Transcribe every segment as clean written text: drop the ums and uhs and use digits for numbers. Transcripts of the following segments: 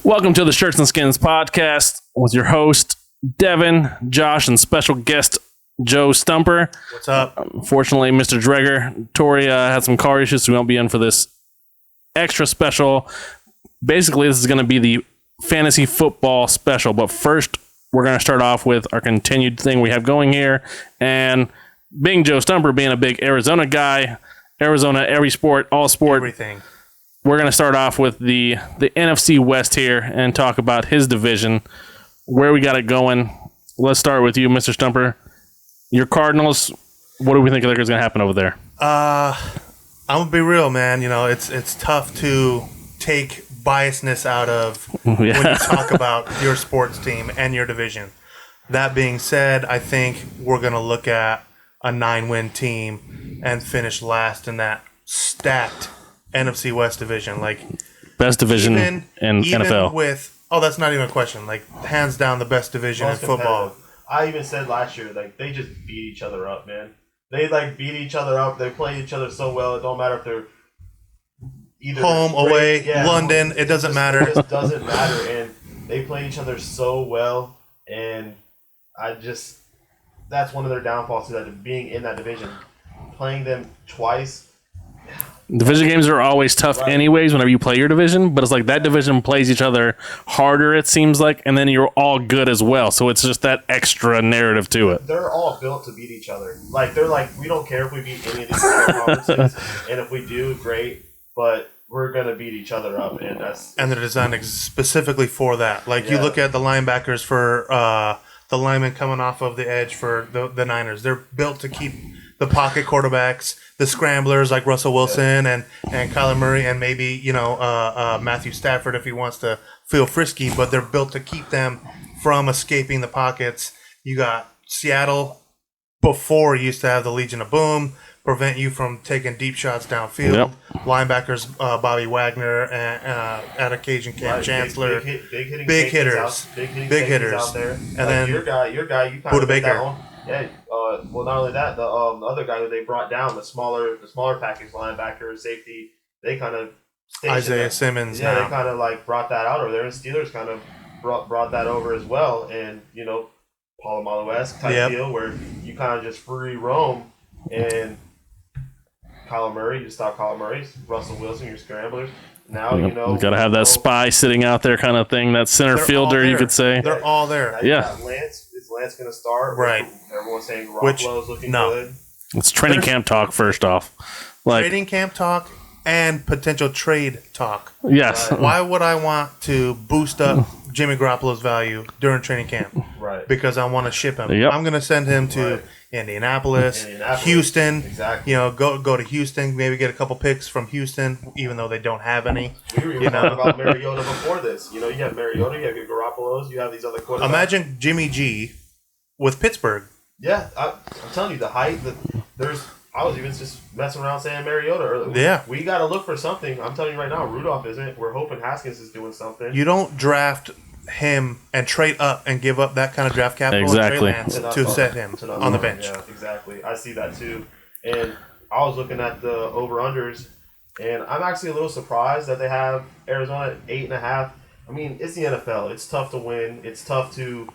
Welcome to the Shirts and Skins podcast with your host, Devin, Josh, and special guest, Joe Stumper. What's up? Unfortunately, Mr. Dreger, Tori had some car issues, so we won't be in for this extra special. Basically, this is going to be the fantasy football special, but first, we're going to start off with our continued thing we have going here. And being Joe Stumper, being a big Arizona guy, Arizona, every sport, all sport. Everything. We're going to start off with the NFC West here and talk about his division, where we got it going. Let's start with you, Mr. Stumper. Your Cardinals, what do we think is going to happen over there? I'm going to be real, man. You know, it's tough to take biasness out of when you talk about your sports team and your division. That being said, I think we're going to look at a 9-win team and finish last in that stacked NFC West division. Like, best division in NFL. That's not even a question. Like, hands down the best division in football. I even said last year, like, they just beat each other up, man. They, beat each other up. They play each other so well. It don't matter if they're either home, away, London. It doesn't matter. It just doesn't matter. And they play each other so well. And that's one of their downfalls, that being in that division. Playing them twice. Division games are always tough anyways whenever you play your division, but it's like that division plays each other harder, it seems like, and then you're all good as well. So it's just that extra narrative to it. They're all built to beat each other. Like, they're like, we don't care if we beat any of these other conferences, and if we do, great, but we're going to beat each other up. And they're designed specifically for that. Like, you look at the linebackers for the linemen coming off of the edge for the Niners. They're built to keep the pocket quarterbacks, the scramblers like Russell Wilson and Kyler Murray, and maybe, Matthew Stafford if he wants to feel frisky, but they're built to keep them from escaping the pockets. You got Seattle before used to have the Legion of Boom, prevent you from taking deep shots downfield. Yep. Linebackers, Bobby Wagner, and at occasion Cam Chancellor. Big hitters. Big hitters out there. And then your guy, you kind Buda of Baker. Well, not only that, the other guy who they brought down, the smaller package linebacker, safety, they kind of Isaiah Simmons. Yeah, they kind of brought that out over there, and Steelers kind of brought that over as well, and Polamalu-esque type deal where you kind of just free roam, and Kyler Murray, you stop Kyler Murray, Russell Wilson, your scramblers. Now you got to have that spy sitting out there kind of thing, that center fielder, you could say. They're all there. Is Lance going to start? Right. Everyone's saying Garoppolo's looking good. It's training camp talk first off. Training camp talk and potential trade talk. Yes. Why would I want to boost up Jimmy Garoppolo's value during training camp? Right. Because I want to ship him. Yep. I'm going to send him to Indianapolis, Houston. Exactly. Go to Houston. Maybe get a couple picks from Houston, even though they don't have any. We were even talking about Mariota before this. You have Mariota, you have your Garappolos, you have these other quarterbacks. Imagine Jimmy G with Pittsburgh. Yeah, I'm telling you, the height. I was even just messing around saying Mariota earlier. Yeah. We got to look for something. I'm telling you right now, Rudolph isn't. We're hoping Haskins is doing something. You don't draft him and trade up and give up that kind of draft capital exactly. and Trey Lance to set him on the bench. Yeah, exactly. I see that too. And I was looking at the over-unders, and I'm actually a little surprised that they have Arizona at 8.5. I mean, it's the NFL. It's tough to win. It's tough to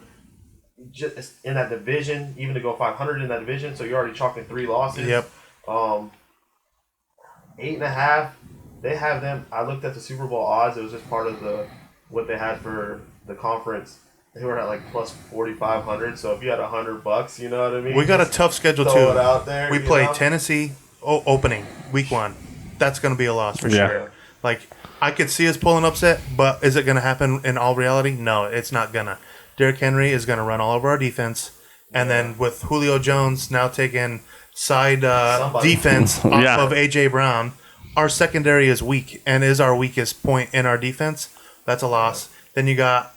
just in that division, even to go 500 in that division. So you're already chalking 3 losses. Yep. 8.5. They have them. I looked at the Super Bowl odds. It was just part of what they had for the conference. They were at plus 4,500. So if you had $100, you know what I mean. We got a tough schedule too. Throw it out there. We play Tennessee opening week 1. That's going to be a loss for sure. Like, I could see us pulling upset, but is it going to happen in all reality? No, it's not gonna. Derrick Henry is going to run all over our defense, and then with Julio Jones now taking side defense off of A.J. Brown, our secondary is weak and is our weakest point in our defense. That's a loss. Then you got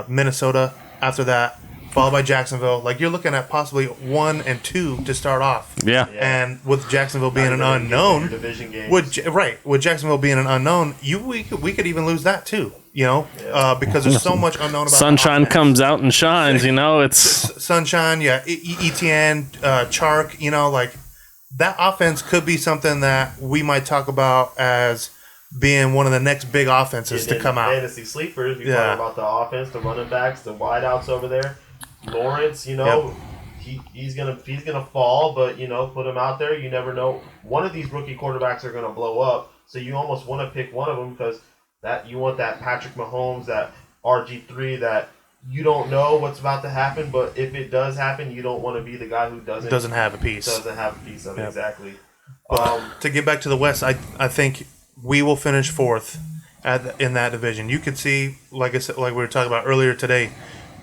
Minnesota after that, followed by Jacksonville. Like, you're looking at possibly 1 and 2 to start off. Yeah. And with Jacksonville being an unknown, division games. with Jacksonville being an unknown, we could even lose that too. Because there's so much unknown about Sunshine comes out and shines. It's Sunshine. Yeah, ETN, Chark. That offense could be something that we might talk about as being one of the next big offenses to come out. Fantasy sleepers, you talk about the offense, the running backs, the wideouts over there. Lawrence, he's gonna fall, but put him out there. You never know. One of these rookie quarterbacks are gonna blow up, so you almost want to pick one of them because that you want that Patrick Mahomes, that RG3, that you don't know what's about to happen, but if it does happen, you don't want to be the guy who doesn't have a piece. Doesn't have a piece of it, exactly. To get back to the West, I think we will finish fourth in that division. You could see, like I said, like we were talking about earlier today,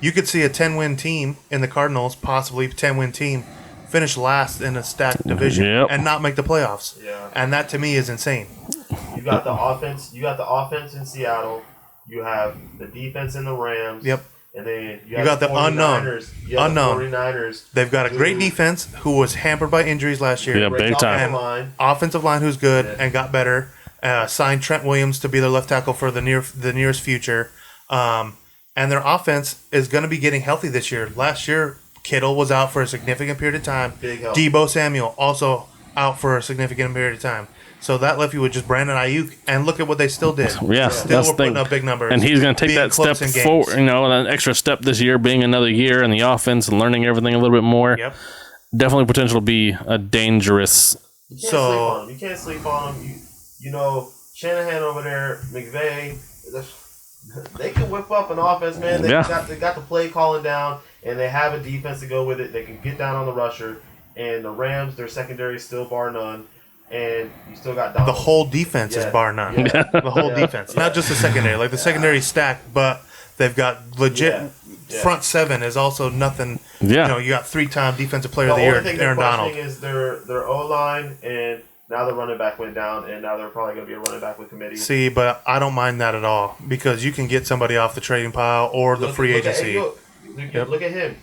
you could see a 10-win team in the Cardinals, possibly 10-win team, finish last in a stacked division and not make the playoffs. Yeah. And that to me is insane. You got the offense. You got the offense in Seattle. You have the defense in the Rams. Yep. And then you got the unknown. The 49ers. They've got a great defense who was hampered by injuries last year. Yeah, big time. And offensive line who's good and got better. Signed Trent Williams to be their left tackle for the nearest future. And their offense is going to be getting healthy this year. Last year, Kittle was out for a significant period of time. Big help. Deebo Samuel also out for a significant period of time. So that left you with just Brandon Ayuk, and look at what they still did. Yeah, still were putting up big numbers. And he's going to take that step forward, an extra step this year, being another year in the offense and learning everything a little bit more. Yep. Definitely potential to be a dangerous. You can't sleep on him. Shanahan over there, McVay, they can whip up an offense, man. They got the play calling down, and they have a defense to go with it. They can get down on the rusher. And the Rams, their secondary is still bar none. And you still got Donald. The whole defense is bar none. Yeah. The whole defense. Not just the secondary. Like the secondary stacked, but they've got legit front seven is also nothing. Yeah. You got 3-time defensive player of the year, Aaron Donald. The only thing is their O-line, and now the running back went down, and now they're probably going to be a running back with committee. See, but I don't mind that at all because you can get somebody off the trading pile or the free agency. Look at him.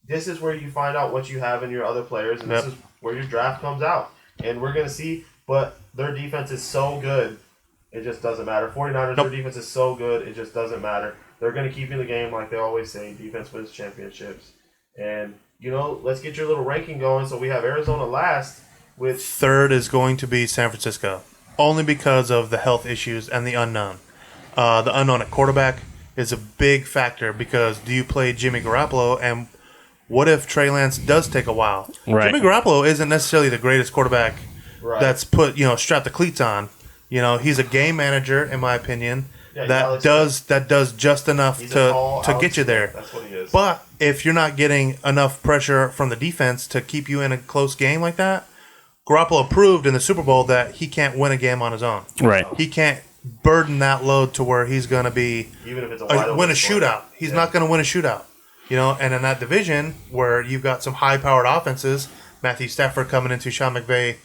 This is where you find out what you have in your other players, and this is where your draft comes out. And we're going to see, but their defense is so good, it just doesn't matter. 49ers, their defense is so good, it just doesn't matter. They're going to keep you in the game like they always say. Defense wins championships. And, let's get your little ranking going. So we have Arizona last. With third is going to be San Francisco, only because of the health issues and the unknown. The unknown at quarterback is a big factor because do you play Jimmy Garoppolo, and what if Trey Lance does take a while? Right. Jimmy Garoppolo isn't necessarily the greatest quarterback that's put, strapped the cleats on. He's a game manager, in my opinion, that does just enough to get you there. That's what he is. But if you're not getting enough pressure from the defense to keep you in a close game like that, Garoppolo proved in the Super Bowl that he can't win a game on his own. Right. He can't burden that load to where he's going to be even if it's win a shootout. He's not going to win a shootout. And in that division where you've got some high-powered offenses, Matthew Stafford coming into Sean McVay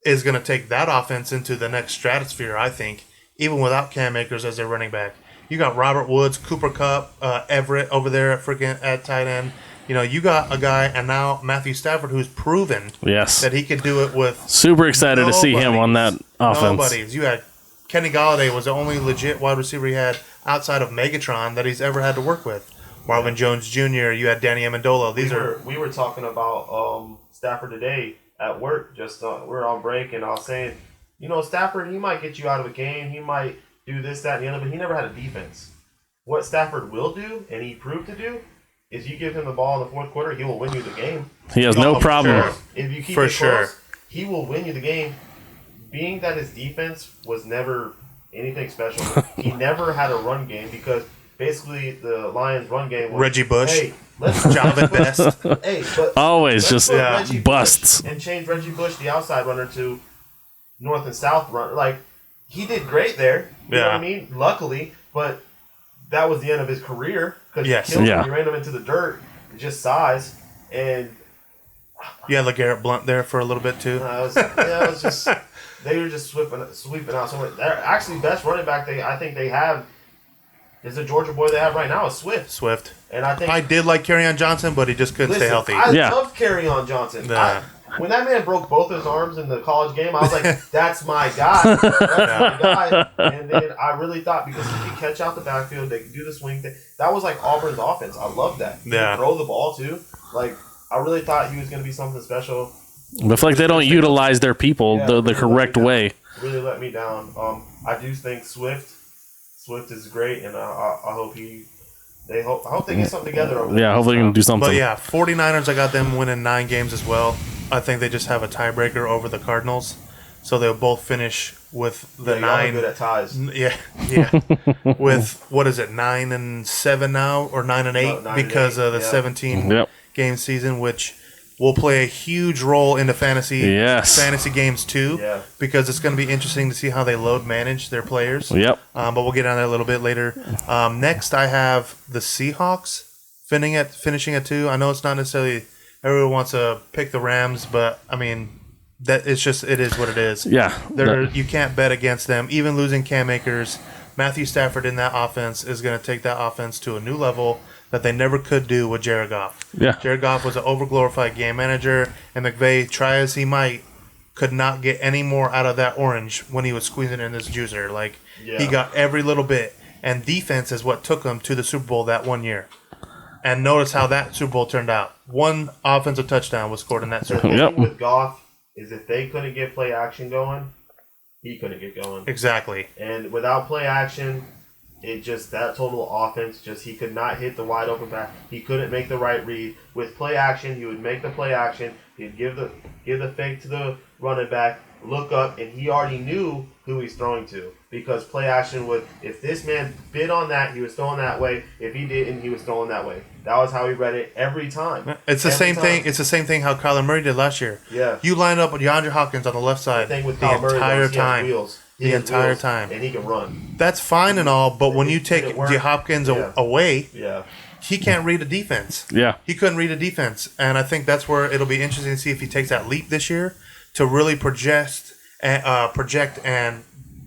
is going to take that offense into the next stratosphere, I think, even without Cam Akers as their running back. You got Robert Woods, Cooper Kupp, Everett over there at tight end. You got a guy, and now Matthew Stafford, who's proven that he could do it with. Super excited to see him on that offense. Nobodies. You had Kenny Galladay was the only legit wide receiver he had outside of Megatron that he's ever had to work with. Marvin Jones Jr. You had Danny Amendola. We were talking about Stafford today at work. We were on break, and I was saying, Stafford, he might get you out of a game. He might do this, that, and the other, but he never had a defense. What Stafford will do, and he proved to do, is you give him the ball in the fourth quarter, he will win you the game. He has no problem. Sure. If you keep it close, he will win you the game. Being that his defense was never anything special, he never had a run game because basically the Lions' run game was Reggie Bush. Hey, let's Javonte Best. But always just busts and change Reggie Bush, the outside runner, to north and south run. Like he did great there. You know what I mean? Luckily, but that was the end of his career because he killed him. He ran him into the dirt, just size. And you had LeGarrette Blount there for a little bit too. It was just they were just sweeping out. So they're actually best running back I think they have is the Georgia boy they have right now is Swift. And I did like Kerryon Johnson, but he just couldn't stay healthy. I loved Kerryon Johnson. When that man broke both his arms in the college game, I was like, that's my guy. That's my guy. And then I really thought because he could catch out the backfield, they could do the swing thing. That was like Auburn's offense. I loved that. He could throw the ball too. Like I really thought he was going to be something special. I feel like they don't utilize their people the correct way. Really let me down. I do think Swift is great, and I hope I hope they get something together over there. Yeah, hopefully they can do something. But yeah, 49ers, I got them winning 9 games as well. I think they just have a tiebreaker over the Cardinals. So they'll both finish with the 9. Y'all are good at ties. Yeah. With, what is it, 9-7 now? Or 9-8 9 because and 8, of the 17 Yep. game season, which will play a huge role into fantasy games too. Yeah. Because it's going to be interesting to see how they load manage their players. Yep. But we'll get on that a little bit later. Next, I have the Seahawks finishing at 2. I know it's not necessarily everyone wants to pick the Rams, but I mean it is what it is. Yeah. You can't bet against them. Even losing Cam Akers, Matthew Stafford in that offense is going to take that offense to a new level that they never could do with Jared Goff. Yeah. Jared Goff was an overglorified game manager, and McVay, try as he might, could not get any more out of that orange when he was squeezing in this juicer. Like, he got every little bit, and defense is what took him to the Super Bowl that one year. And notice how that Super Bowl turned out. 1 offensive touchdown was scored in that Super Bowl. The thing with Goff is if they couldn't get play action going, he couldn't get going. Exactly. And without play action, that total offense, he could not hit the wide open pass. He couldn't make the right read. With play action, he would make the play action. He'd give the fake to the running back, look up, and he already knew who he's throwing to. Because play action would, if this man bid on that, he was throwing that way. If he didn't, he was throwing that way. That was how he read it every time. It's the same thing. It's the same thing how Kyler Murray did last year. Yeah. You lined up with DeAndre Hopkins on the left side the entire time. The entire time. And he can run. That's fine and all, but when you take Hopkins away, he can't read a defense. Yeah. He couldn't read a defense. And I think that's where it'll be interesting to see if he takes that leap this year to really project and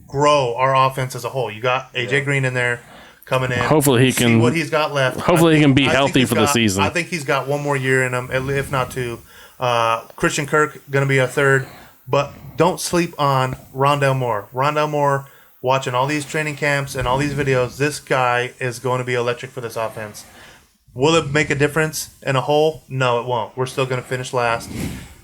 grow our offense as a whole. You got A.J. Green in there coming in. Hopefully he can see what he's got left. Hopefully he can be healthy for the season. I think he's got one more year in him, if not 2. Christian Kirk going to be a 3rd. But don't sleep on Rondale Moore. Rondale Moore, watching all these training camps and all these videos, this guy is going to be electric for this offense. Will it make a difference in a whole? No, it won't. We're still going to finish last.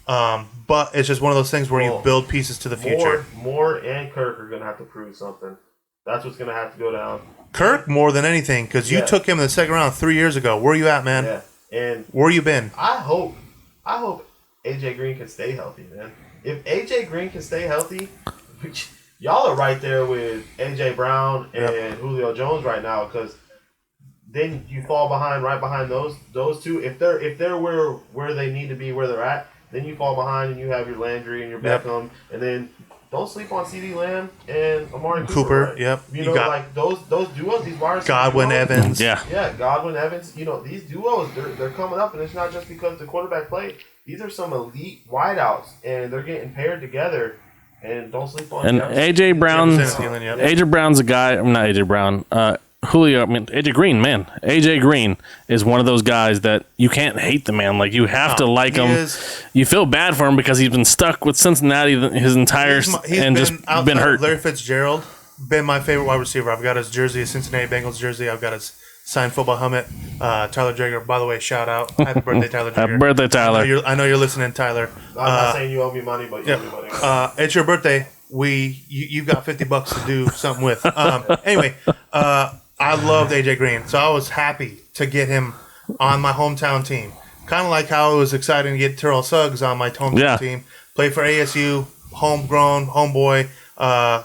But it's just one of those things where you build pieces to the future. Moore and Kirk are going to have to prove something. That's what's going to have to go down. Kirk more than anything, because you took him in the second round 3 years ago. Where are you at, man? Yeah. And where you been? I hope AJ Green can stay healthy, man. If AJ Green can stay healthy, which y'all are right there with AJ Brown and Julio Jones right now, because then you fall right behind those 2. If they're where they need to be, where they're at, then you fall behind and you have your Landry and your Beckham, and then don't sleep on CeeDee Lamb and Amari Cooper. Right? Yep. You know, like those duos, these wide receivers. Godwin Evans. Yeah, Godwin Evans. You know, these duos, they're coming up, and it's not just because the quarterback played. These are some elite wideouts, and they're getting paired together. And don't sleep on. And AJ Brown's a guy. I'm not AJ Brown. Julio. I mean AJ Green. Man, AJ Green is one of those guys that you can't hate the man. Like you have to like him. You feel bad for him because he's been stuck with Cincinnati his entire and just been hurt. Larry Fitzgerald been my favorite wide receiver. I've got his jersey, a Cincinnati Bengals jersey. I've got his signed football helmet. Tyler Drager, by the way, shout out. Happy birthday, Tyler Drager. Happy birthday, Tyler. I know you're listening, Tyler. I'm not saying you owe me money, but you owe me money. It's your birthday. You've got $50 to do something with. Anyway, I loved AJ Green, so I was happy to get him on my hometown team. Kind of like how it was exciting to get Terrell Suggs on my hometown team. Played for ASU, homegrown, homeboy.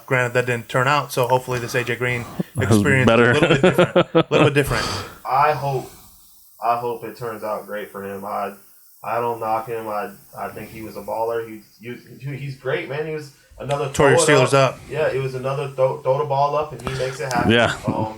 Granted, that didn't turn out, so hopefully this AJ Green experience is a little bit different. I hope it turns out great for him. I don't knock him. I think he was a baller. He's great, man. He was another tore your Steelers up. Yeah, it was another throw the ball up, and he makes it happen. Yeah.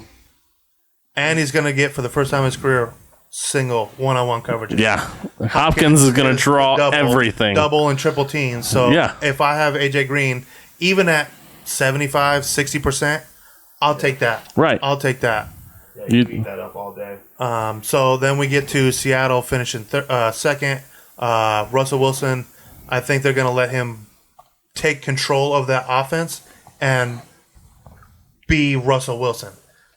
And he's going to get, for the first time in his career, single one-on-one coverage. Yeah. Hopkins is going to draw everything. Double and triple teams. So if I have AJ Green, even at 75, 60%, I'll take that. Right. I'll take that. Yeah, you beat that up all day. So then we get to Seattle finishing second. Russell Wilson, I think they're going to let him take control of that offense and be Russell Wilson.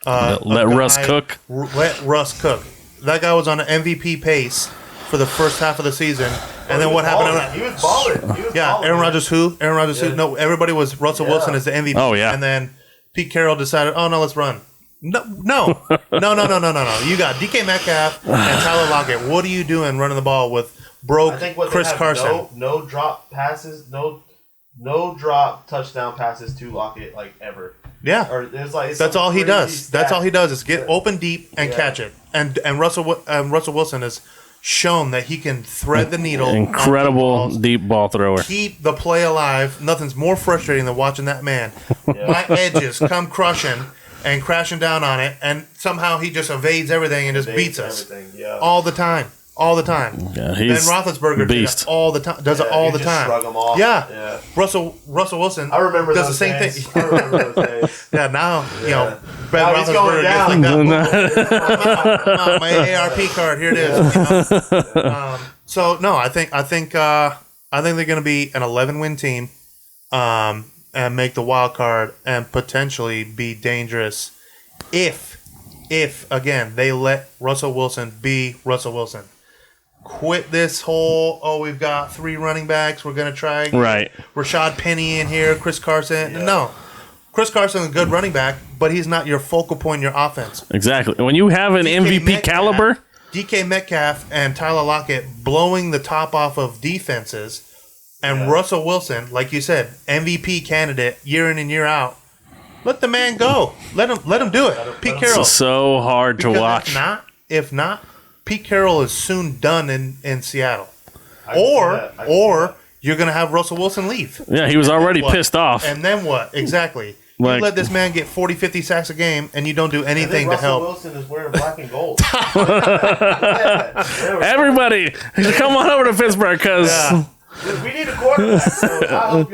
Let Russ cook. Let Russ cook. That guy was on an MVP pace for the first half of the season. And then what happened? He was balling. Aaron Rodgers who? Aaron Rodgers who? No, everybody was Russell Wilson as the MVP. Oh, yeah. And then Pete Carroll decided, oh no, let's run. No. You got DK Metcalf and Tyler Lockett. What are you doing running the ball with broke Chris Carson? No drop passes, no drop touchdown passes to Lockett like ever. Yeah, or there's like that's all he does. That's all he does is get open deep and catch it. And Russell Wilson has shown that he can thread the needle. Incredible deep ball thrower. Keep the play alive. Nothing's more frustrating than watching that man. My edges come crushing and crashing down on it, and somehow he just evades everything and just beats us all the time. All the time. Yeah, he's Ben Roethlisberger beast. does it all the time. Does it all the time. Shrug him off. Yeah. Russell Wilson. I remember does those the same days. thing. I remember those days. Yeah. Now Ben Now he's going Roethlisberger gets like down. that. My ARP card. Here it is. You know? So no, I think they're going to be an 11-win team, and make the wild card and potentially be dangerous if again they let Russell Wilson be Russell Wilson. Quit this whole, we've got 3 running backs, we're going to try Rashad Penny in here, Chris Carson. Yeah. No. Chris Carson is a good running back, but he's not your focal point in your offense. Exactly. When you have an MVP caliber. DK Metcalf and Tyler Lockett blowing the top off of defenses, and Russell Wilson, like you said, MVP candidate year in and year out. Let the man go. Let him do it. Pete Carroll. It's so hard to watch. If not, Pete Carroll is soon done in Seattle. Or you're going to have Russell Wilson leave. Yeah, he was already pissed off. And then what? Exactly. You let this man get 40, 50 sacks a game, and you don't do anything to help. Russell Wilson is wearing black and gold. Everybody, come on over to Pittsburgh because we need a quarterback. So I hope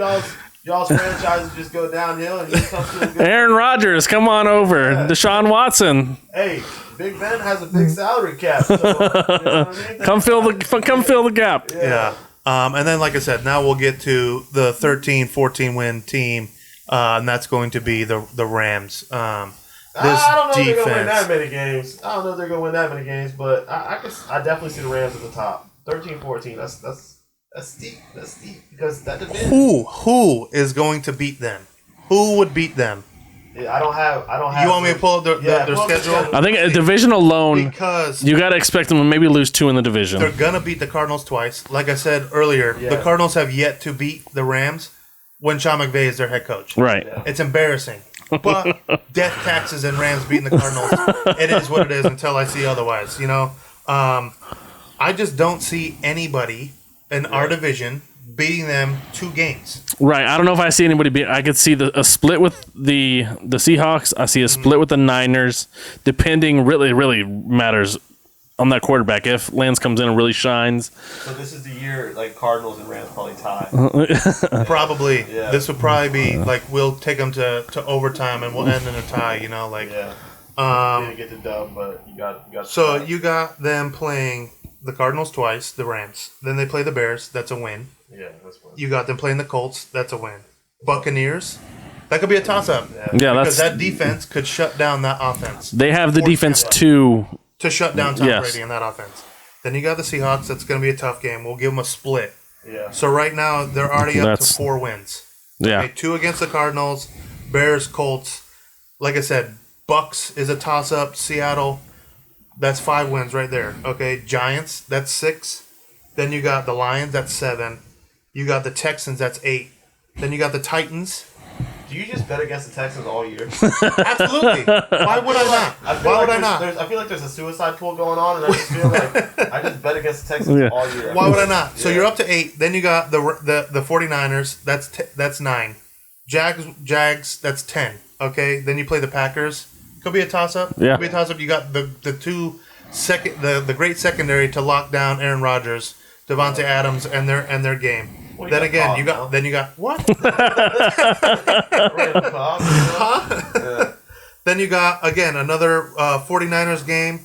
y'all's franchises just go downhill and he comes to a good. Aaron Rodgers, come on over. Yeah. Deshaun Watson. Hey, Big Ben has a big salary cap. So, you know what I mean? Come fill the gap. Yeah. And then, like I said, now we'll get to the 13, 14-win team, and that's going to be the Rams. I don't know if they're going to win that many games. I don't know if they're going to win that many games, but I definitely see the Rams at the top. 13, 14, that's steep. That's steep because that division. Who is going to beat them? Who would beat them? Yeah, I don't have. You want me to pull up their schedule? I think a division alone, because you got to expect them to maybe lose 2 in the division. They're going to beat the Cardinals twice. Like I said earlier, the Cardinals have yet to beat the Rams when Sean McVay is their head coach. Right. Yeah. It's embarrassing. But death taxes and Rams beating the Cardinals, it is what it is until I see otherwise. You know, I just don't see anybody in our division beating them 2 games. Right. I don't know if I see anybody beat. I could see a split with the Seahawks. I see a split with the Niners. Depending, really matters on that quarterback. If Lance comes in and really shines. So this is the year like Cardinals and Rams probably tie. Probably. Yeah. This would probably be like we'll take them to overtime and we'll end in a tie. You know, like. Yeah. You didn't get the dub, but you got. So you got them playing the Cardinals twice, the Rams. Then they play the Bears. That's a win. Yeah, that's one. You got them playing the Colts. That's a win. Buccaneers. That could be a toss-up. Yeah, because that defense could shut down that offense. They have the defense to shut down Tom Brady in that offense. Then you got the Seahawks. That's going to be a tough game. We'll give them a split. Yeah. So right now they're already up to 4 wins. Yeah. Okay, 2 against the Cardinals, Bears, Colts. Like I said, Bucks is a toss-up. Seattle. That's 5 wins right there. Okay, Giants. That's 6. Then you got the Lions. That's 7. You got the Texans. That's 8. Then you got the Titans. Do you just bet against the Texans all year? Absolutely. Why would I not? Why would I not? I feel like there's a suicide pool going on, and I just feel like I just bet against the Texans all year. Why would I not? So you're up to 8. Then you got the 49ers. That's 9. Jags. That's 10. Okay. Then you play the Packers. Could be a toss-up. Yeah. Could be a toss-up. You got the great secondary to lock down Aaron Rodgers, Javonte Adams, and their game. Well, then again, you got what? Then you got again another 49ers game.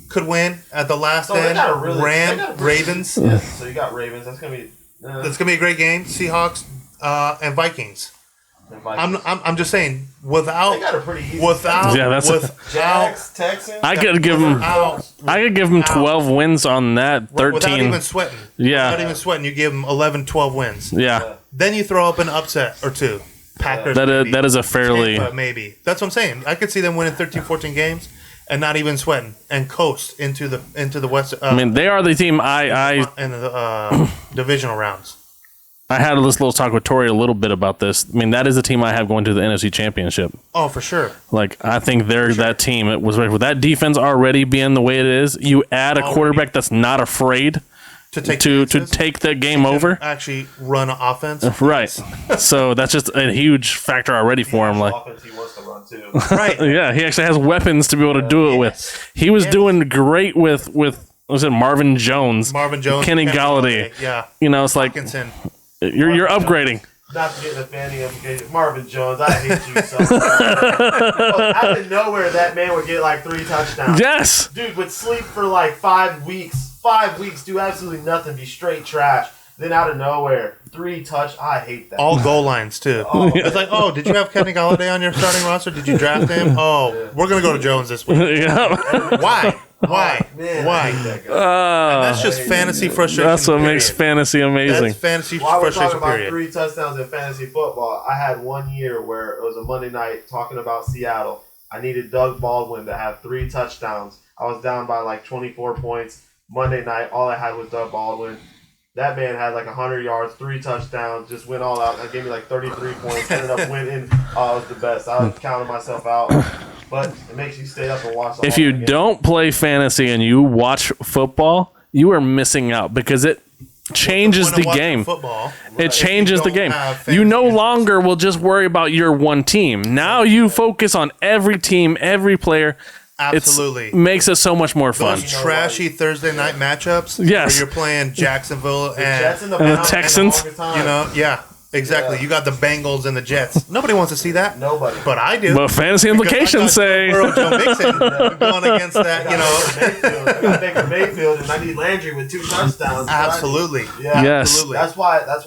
Could win at the last end. Ravens. Yeah, so you got Ravens. That's gonna be. That's gonna be a great game. Seahawks and Vikings. I'm just saying without they got a pretty easy Jags, Texans. I could give them 12 wins on that. 13. Without even sweating. Yeah. Without even sweating, you give them 11, 12 wins. Yeah. Then you throw up an upset or 2. Packers. That is a fairly Tampa, maybe. That's what I'm saying. I could see them winning 13, 14 games and not even sweating and coast into the West. I mean, they are the team in the divisional rounds. I had this little talk with Tori a little bit about this. I mean, that is the team I have going to the NFC Championship. Oh, for sure. Like, I think they're that team. It was with that defense already being the way it is. You add a quarterback that's not afraid to take the game over. Actually, run offense. Right. So that's just a huge factor already for him. Like, offense he wants to run too. Right. yeah, he actually has weapons to be able to do it with. He was doing great with was it Marvin Jones, Kenny Galladay. Yeah. You know, it's like Hawkinson. You're upgrading. Not to get the fanning implication. Marvin Jones, I hate you so much. Out of nowhere, that man would get like 3 touchdowns. Yes. Dude would sleep for like 5 weeks. 5 weeks, do absolutely nothing, be straight trash. Then out of nowhere, 3 touch. I hate that. All goal lines too. It's like, oh, did you have Kenny Galladay on your starting roster? Did you draft him? Oh, we're gonna go to Jones this week. Yeah. Why? Man, Why? I hate that guy. And that's just fantasy frustration. That's what period. makes fantasy amazing. That's fantasy While we're frustration talking about period. 3 touchdowns in fantasy football, I had one year where it was a Monday night talking about Seattle. I needed Doug Baldwin to have 3 touchdowns. I was down by like 24 points. Monday night, all I had was Doug Baldwin. That man had like 100 yards, 3 touchdowns, just went all out. And gave me like 33 points. Ended up winning. Oh, it was the best. I was counting myself out. But it makes you stay up and watch the If whole you game. don't play fantasy and you watch football, you are missing out because it changes the game. Football. It changes the game. have You no fantasy longer will just worry about your one team. Now you focus on every team, every player. Absolutely. It makes it so much more fun. Those trashy Thursday night matchups. Yes. Where you're playing Jacksonville The Jets and and the and the Browns Texans. and the overtime. you know, yeah, exactly. Yeah. You got the Bengals and the Jets. Nobody wants to see that. Nobody. But I do. But fantasy implications say Burrow, Joe Mixon going against that, you know. I got Baker Mayfield and I need Landry with 2 touchdowns. Absolutely. Yeah. Yes. Absolutely. That's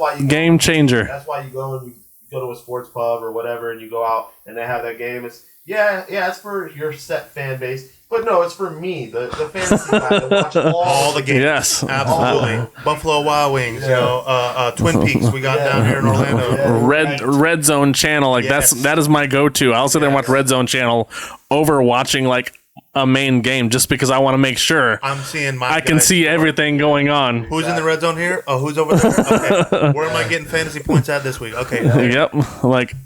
why you game changer. That's why you go and you go to a sports pub or whatever, and you go out and they have that game. It's it's for your set fan base, but no, it's for me, the fantasy guy that watch All the games. Yes. Absolutely. Buffalo Wild Wings, you know, Twin Peaks we got down here in Orlando. Yeah. Red Zone channel, like Yes. that is my go-to. I'll sit there and watch Red Zone channel over watching like a main game just because I want to make sure I'm seeing my I can guys. see everything going on. Who's in the red zone here? Oh, who's over there? Okay. Where am I getting fantasy points at this week? Okay. Yep. Like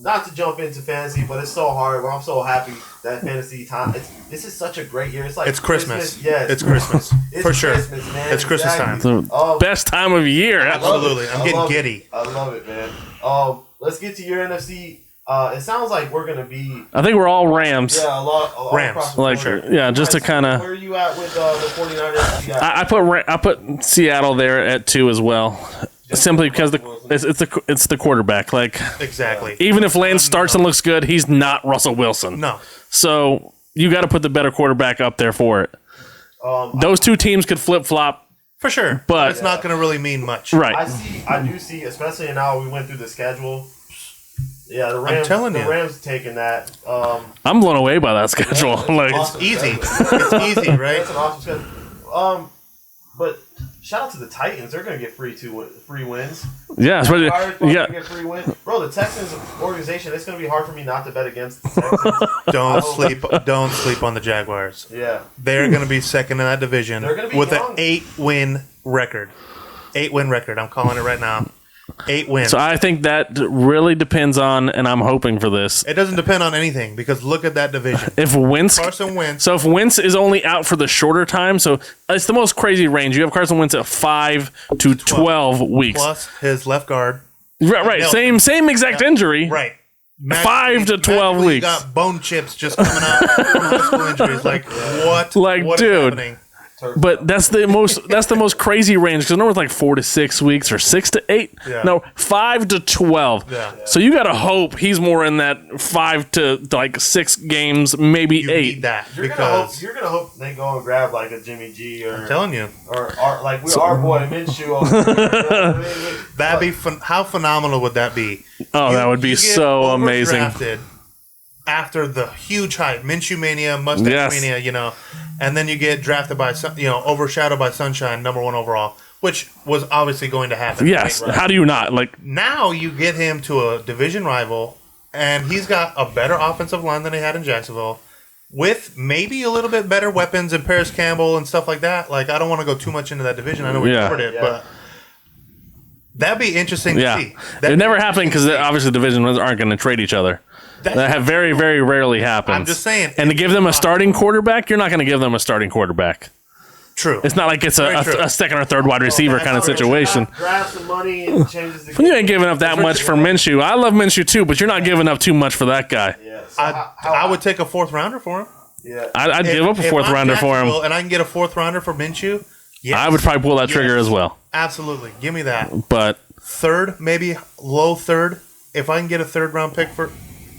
Not to jump into fantasy, but it's so hard. But I'm so happy that fantasy time. This is such a great year. It's like It's Christmas. Yes, It's Christmas. It's For sure. Christmas, man. It's Christmas Exactly. the best time of year. I love Absolutely. it. I'm I getting love it. giddy. I love it, man. Let's get to your NFC. It sounds like we're gonna be I think we're all Rams. a lot Rams. across the Like board. yeah, just to Nice. kind of Where are you at with the 49ers? You got- I put Seattle there at 2 as well. Simply because it's the quarterback. Like Exactly. even if Lance starts and looks good, he's not Russell Wilson. No. So you got to put the better quarterback up there for it. Those 2 teams could flip flop, For sure. But- it's not going to really mean much. right? I do see, especially now we went through the schedule. Yeah, the Rams. I'm telling you. The Rams taking that. I'm blown away by that schedule. Like Awesome Easy. schedule. It's easy, right? That's an awesome schedule. But shout out to the Titans. They're gonna get free wins. yeah, Jaguars yeah. gonna get free wins. Bro, the Texans organization. It's gonna be hard for me not to bet against the Texans. Don't sleep on the Jaguars. Yeah. They're going to be second in that division They're gonna be with young. an 8-win record. 8-win record. I'm calling it right now. 8 wins. So I think that really depends on, and I'm hoping for this. It doesn't depend on anything because look at that division. If Wentz, Carson Wentz. so if Wentz is only out for the shorter time, so it's the most crazy range. You have Carson Wentz at 5 to 12 weeks. Plus his left guard. Right. No. Same exact injury. Right. 5 to 12 magically weeks. got bone chips just coming out from high school injuries. Like what? Like, what is dude. happening? But that's the most crazy range because normally it's like 4 to 6 weeks or 6 to 8. Yeah. No, 5 to 12. Yeah. So you got to hope he's more in that 5 to like 6 games, maybe You 8. need that You're because gonna hope they go and grab like a Jimmy G or I'm telling you or like our boy Minshew. Over here. that'd be how phenomenal would that be? Oh, that would be You get so amazing. overdrafted after the huge hype, Minshew mania, Mustache Yes. mania, and then you get drafted by overshadowed by Sunshine, number 1 overall. which was obviously going to happen. Yes. Right? How do you not? Like, Now you get him to a division rival, and he's got a better offensive line than he had in Jacksonville, with maybe a little bit better weapons and Paris Campbell and stuff like that. Like, I don't want to go too much into that division. I know we covered it, but that'd be interesting to see. It never happened because obviously divisions aren't going to trade each other. That have very, very rarely happens. I'm just saying. And to give them a starting quarterback, you're not going to give them a starting quarterback. True. It's not like it's a second or third wide receiver kind of situation. Draft some money and changes the You ain't giving up that much for Minshew. I love Minshew too, but you're not giving up too much for that guy. Yeah. So I would take a 4th rounder for him. Yeah. I'd give up a 4th rounder for him. And I can get a 4th rounder for Minshew. Yes. I would probably pull that trigger as well. Absolutely. Give me that. But 3rd, maybe low 3rd. If I can get a 3rd round pick for,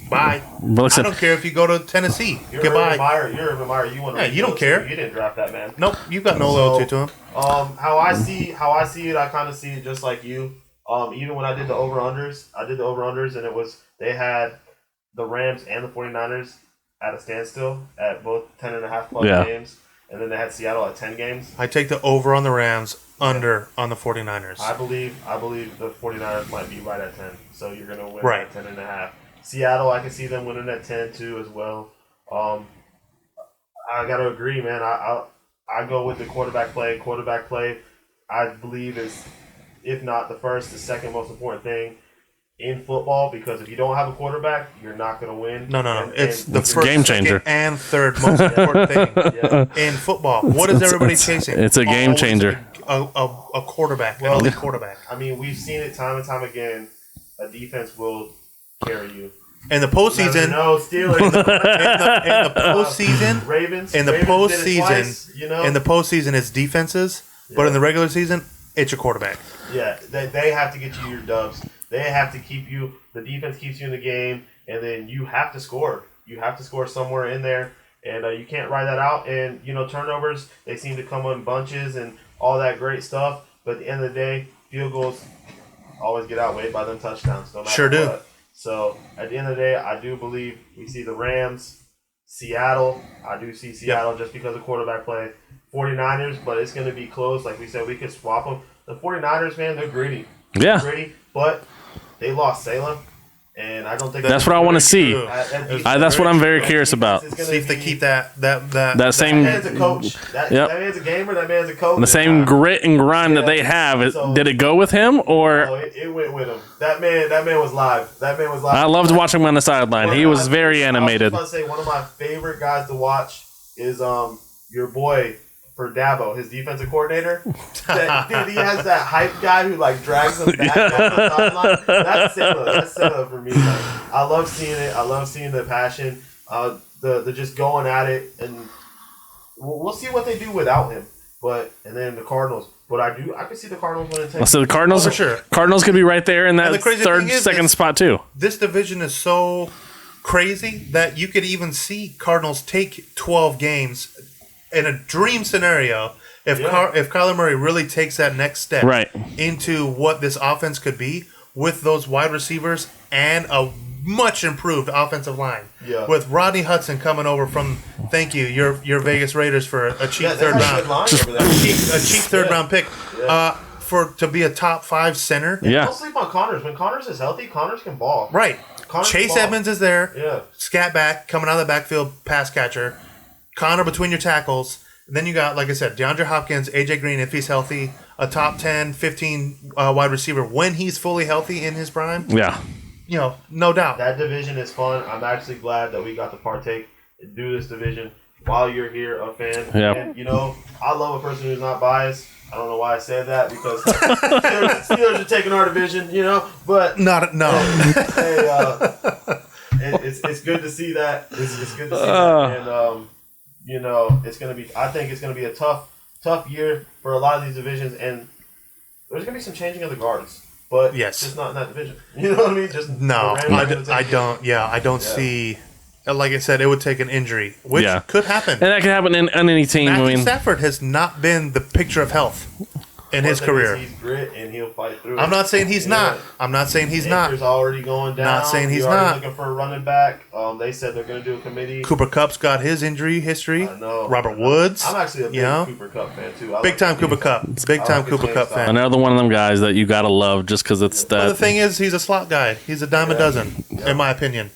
bye. listen, I don't care if you go to Tennessee. You're Goodbye. Urban Meyer. You want to? Yeah, you don't care. You didn't draft that man. Nope, you got no loyalty to him. How I see it, I kind of see it just like you. Even when I did the over-unders, and it was they had the Rams and the 49ers at a standstill at both 10.5 plus games, and then they had Seattle at 10 games. I take the over on the Rams, under on the 49ers. I believe the 49ers might be right at 10, so you're going to win right. at 10.5. Seattle, I can see them winning at 10 too as well. I got to agree, man. I go with the quarterback play. Quarterback play, I believe, is, if not the first, the second most important thing in football, because if you don't have a quarterback, you're not going to win. No. It's the first, game changer. second, and third most important thing in football. What is everybody chasing? It's a game changer. A quarterback, an elite quarterback. I mean, we've seen it time and time again. A defense will carry you. In the postseason, no Steelers. in the postseason, Ravens. In the Ravens did it postseason, twice, you know? in the postseason, it's defenses. But in the regular season, it's your quarterback. Yeah, they have to get you your dubs. They have to keep you. The defense keeps you in the game, and then you have to score. You have to score somewhere in there, and you can't ride that out. And turnovers, they seem to come in bunches and all that great stuff. But at the end of the day, field goals always get outweighed by them touchdowns. No matter Sure do. what. So at the end of the day, I do believe we see the Rams, Seattle. I do see Seattle just because of quarterback play. 49ers, but it's going to be close. Like we said, we could swap them. The 49ers, man, they're gritty. Yeah. They're gritty, but they lost Salem, and I don't think That's what I want to see. That's what I'm very curious about. See if they keep that same. That man's a coach. That man's a gamer. That man's a coach. The same grit and grime that they have. Did it go with him or? Oh, it went with him. That man was live. I loved watching him on the sideline. He was very animated. I was about to say one of my favorite guys to watch is your boy for Dabo, his defensive coordinator. Dude, he has that hype guy who drags him back on the sideline. That's similar for me. I love seeing it. I love seeing the passion. The just going at it, and we'll see what they do without him. And then the Cardinals. But I can see the Cardinals winning 10. So the Cardinals, for sure. Cardinals could be right there in that second spot too. This division is so crazy that you could even see Cardinals take 12 games in a dream scenario. If Kyler Murray really takes that next step into what this offense could be with those wide receivers and a much improved offensive line. Yeah. With Rodney Hudson coming over from, thank you, your Vegas Raiders for a cheap third round. A cheap third round pick. Yeah. To be a top 5 center. Yeah. Don't sleep on Connors. When Connors is healthy, Connors can ball. Right. Chase Edmonds is there. Yeah. Scat back, coming out of the backfield, pass catcher. Connor between your tackles. And then you got, like I said, DeAndre Hopkins, AJ Green, if he's healthy, a top 10, 15 wide receiver when he's fully healthy in his prime. Yeah. No doubt. That division is fun. I'm actually glad that we got to partake and do this division while you're here, a fan. Yeah. And, I love a person who's not biased. I don't know why I said that, because Steelers are taking our division, but no. Hey, it's good to see that. It's good to see that, and it's gonna be. I think it's gonna be a tough year for a lot of these divisions, and there's gonna be some changing of the guards, but just not in that division. You know what I mean? Just no, I don't. Yeah, I don't see. Like I said, it would take an injury, which could happen. And that could happen on any team. Matthew Stafford has not been the picture of health. in his career. He's grit and he'll fight through. I'm not saying he's not. I'm not saying he's not. Baker's already going down. Not saying he's You're already not. looking for a running back. They said they're going to do a committee. Cooper Kupp's got his injury history. I know. Robert Woods. I'm actually a big Cooper Kupp fan too. Big time Cooper Kupp. Big time Cooper Kupp fan. Another one of them guys that you gotta love just because it's that. But the thing is, he's a slot guy. He's a dime a dozen, in my opinion.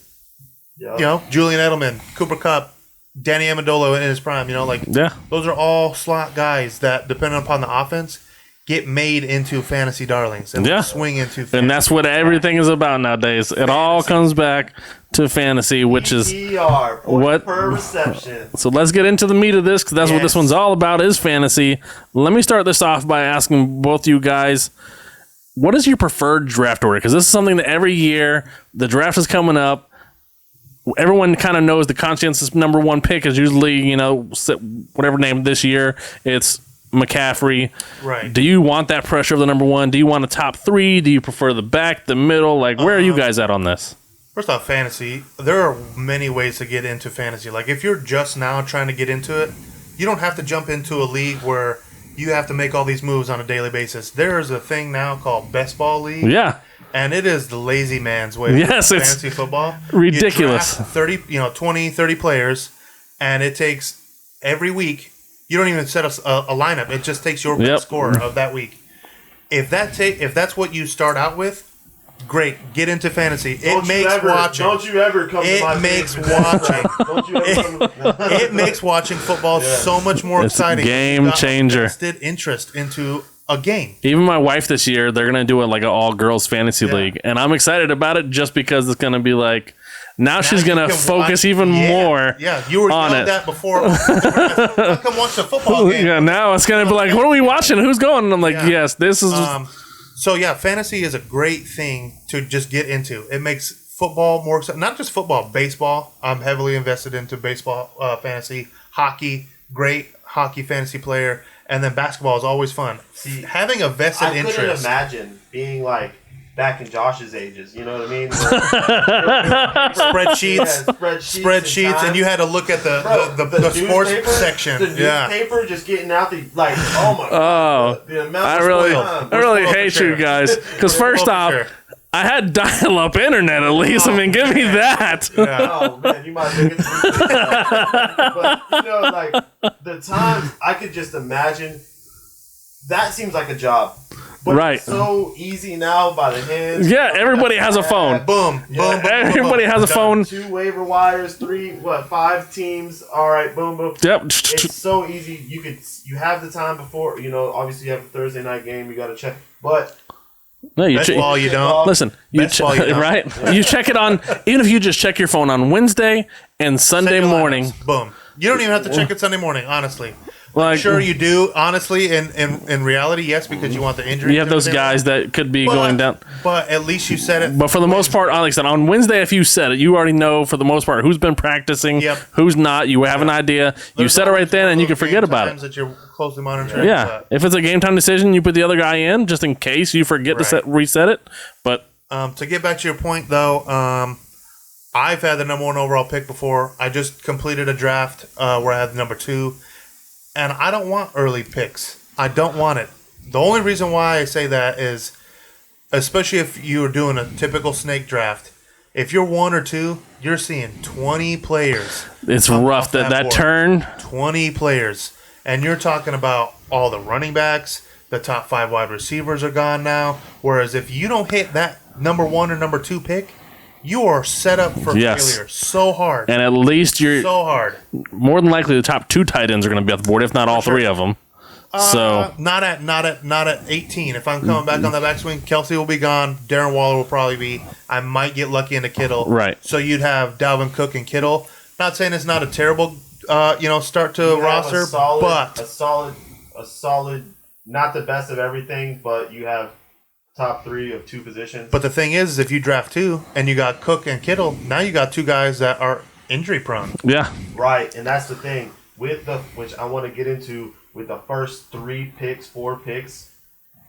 Yep. Julian Edelman, Cooper Kupp, Danny Amendola in his prime. Those are all slot guys that, depending upon the offense, get made into fantasy darlings and swing into fantasy. And that's what everything is about nowadays. It all comes back to fantasy, which is what per reception. So let's get into the meat of this, because that's what this one's all about, is fantasy. Let me start this off by asking both you guys, what is your preferred draft order? Because this is something that every year, the draft is coming up. Everyone kind of knows the consensus number one pick is usually, whatever name this year, it's McCaffrey. Right. Do you want that pressure of the number one? Do you want a top three? Do you prefer the back, the middle? Like, where are you guys at on this? First off, fantasy, there are many ways to get into fantasy. Like, if you're just now trying to get into it, you don't have to jump into a league where you have to make all these moves on a daily basis. There's a thing now called Best Ball League. Yeah. And it is the lazy man's way of fantasy football. Ridiculous. You draft 20, 30 players, and it takes every week. You don't even set a lineup. It just takes your best score of that week. If that's what you start out with, great. Get into fantasy. It makes watching. Don't you ever come to my makes watching. It makes watching football so much more exciting. Game changer. Invested interest into a game. Even my wife this year, they're gonna do it like an all-girls fantasy league, and I'm excited about it just because it's gonna be like. Now she's going to focus even more you were on yelled it. at before. Come watch the football game. Yeah, now it's going to be like, what are we watching? Who's going? And I'm like, yes, this is... fantasy is a great thing to just get into. It makes football more exciting. Not just football, baseball. I'm heavily invested into baseball fantasy. Hockey, great hockey fantasy player. And then basketball is always fun. See, having a vested interest. I couldn't imagine being like back in Josh's ages, you know what I mean? Spreadsheets, and you had to look at the sports section. The newspaper just getting out the the amount I really hate you guys, because first off, I had dial-up internet at least. I mean, give me that. Yeah. Oh man, you might think it's but the times I could just imagine. That seems like a job. But it's so easy now by the hands. Yeah, everybody has a phone. Boom. Everybody has a phone. 2 waiver wires, 5 teams. All right, boom, boom. Yep. It's so easy. You have the time before. Obviously you have a Thursday night game. You got to check. But no, you don't. Listen, you don't. Right? You check it on. Even if you just check your phone on Wednesday and Sunday morning. Boom. You don't even have to check it Sunday morning. Honestly. Sure you do, honestly, in reality, yes, because you want the injury. You have those guys that could be going down. But at least you said it. But for the most part, like I said, on Wednesday, if you said it, you already know for the most part who's been practicing, who's not. You have an idea. You said it right then, and you can forget about it. That you're closely monitoring. Yeah. If it's a game time decision, you put the other guy in just in case you forget to reset it. But to get back to your point, though, I've had the number 1 overall pick before. I just completed a draft where I had the number 2. And I don't want early picks. I don't want it. The only reason why I say that is, especially if you're doing a typical snake draft, if you're 1 or 2, you're seeing 20 players. It's rough that turn. 20 players. And you're talking about all the running backs, the top 5 wide receivers are gone now. Whereas if you don't hit that number 1 or number 2 pick, you are set up for failure so hard. And at least you're so hard. More than likely the top 2 tight ends are going to be off the board, if not all 3 of them. Not at 18. If I'm coming back on the backswing, Kelsey will be gone. Darren Waller will probably be. I might get lucky into Kittle. Right. So you'd have Dalvin Cook and Kittle. Not saying it's not a terrible start to roster, but a solid, not the best of everything, but you have top 3 of 2 positions. But the thing is, if you draft 2 and you got Cook and Kittle, now you got 2 guys that are injury prone. Yeah. Right, and that's the thing with which I want to get into with the first 4 picks,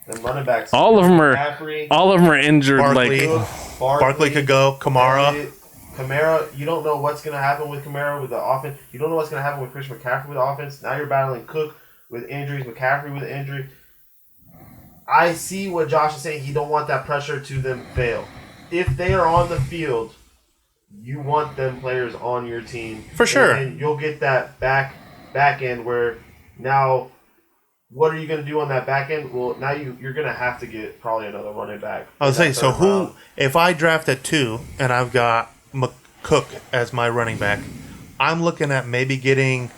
and running backs. All of them are injured. Barkley could go. Kamara, you don't know what's going to happen with Kamara with the offense. You don't know what's going to happen with Christian McCaffrey with the offense. Now you're battling Cook with injuries, McCaffrey with injury. I see what Josh is saying. You don't want that pressure to them fail. If they are on the field, you want them players on your team. For sure. And you'll get that back end where now, what are you going to do on that back end? Well, now you're going to have to get probably another running back. I was saying, so who, if I draft at 2 and I've got Cook as my running back, I'm looking at maybe getting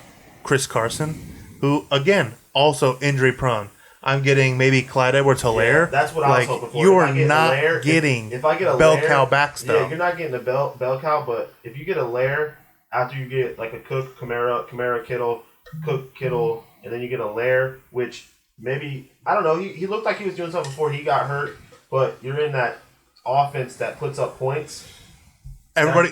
Chris Carson, who, again, also injury prone. I'm getting maybe Clyde Edwards-Helaire. Yeah, that's what I was hoping for. You are not getting if I get a bell Lair, cow back stuff. Yeah, you're not getting a bell cow, but if you get a Lair after you get like a Cook, Kamara, Kittle, Cook, Kittle, and then you get a Lair, which maybe, I don't know, he looked like he was doing something before he got hurt, but you're in that offense that puts up points. Everybody...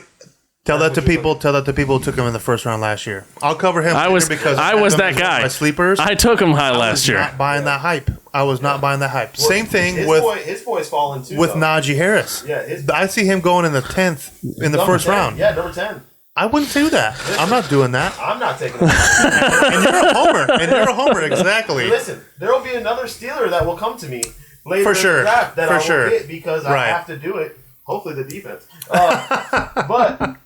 Tell that to people who took him in the first round last year. I'll cover him because I was that guy. My sleepers. I took him high last year. Not buying that hype. I was not buying that hype. Well, Same thing his boy's falling too. With Najee Harris. Yeah, I see him going in the 10th in the first 10. round. Yeah, number 10. I wouldn't do that. I'm not doing that. I'm not taking him. And you're a homer. Exactly. Listen, there will be another Steeler that will come to me later For in sure. the draft that For I will sure. get because I Right. have to do it. Hopefully the defense. But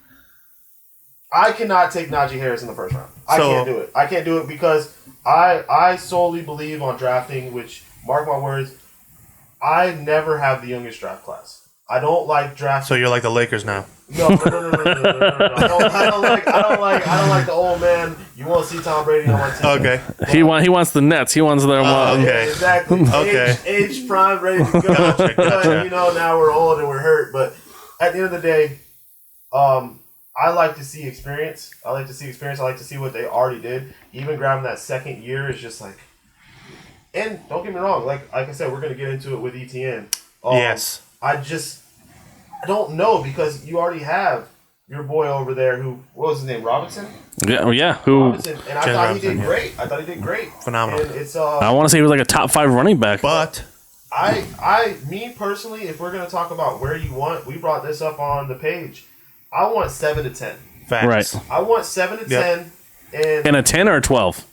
I cannot take Najee Harris in the first round. I can't do it. I can't do it because I solely believe on drafting, which, mark my words, I never have the youngest draft class. I don't like drafting. So you're like the Lakers now. No. I don't like the old man. You won't see Tom Brady on my team. Okay. He wants the Nets. He wants their one. Okay. Exactly. Okay. Age prime, ready to go. Gotcha. But, now we're old and we're hurt. But at the end of the day, I like to see experience. I like to see what they already did. Even grabbing that second year is just like. And don't get me wrong. Like I said, we're going to get into it with ETN. Yes. I don't know because you already have your boy over there who, what was his name, Robinson? Yeah. Who? Robinson. And I thought he did great. Phenomenal. And it's I want to say he was like a top 5 running back. But me personally, if we're going to talk about where you want, we brought this up on the page. I want 7 to 10. facts. Right. I want 7 to 10. And In a 10 or a 12?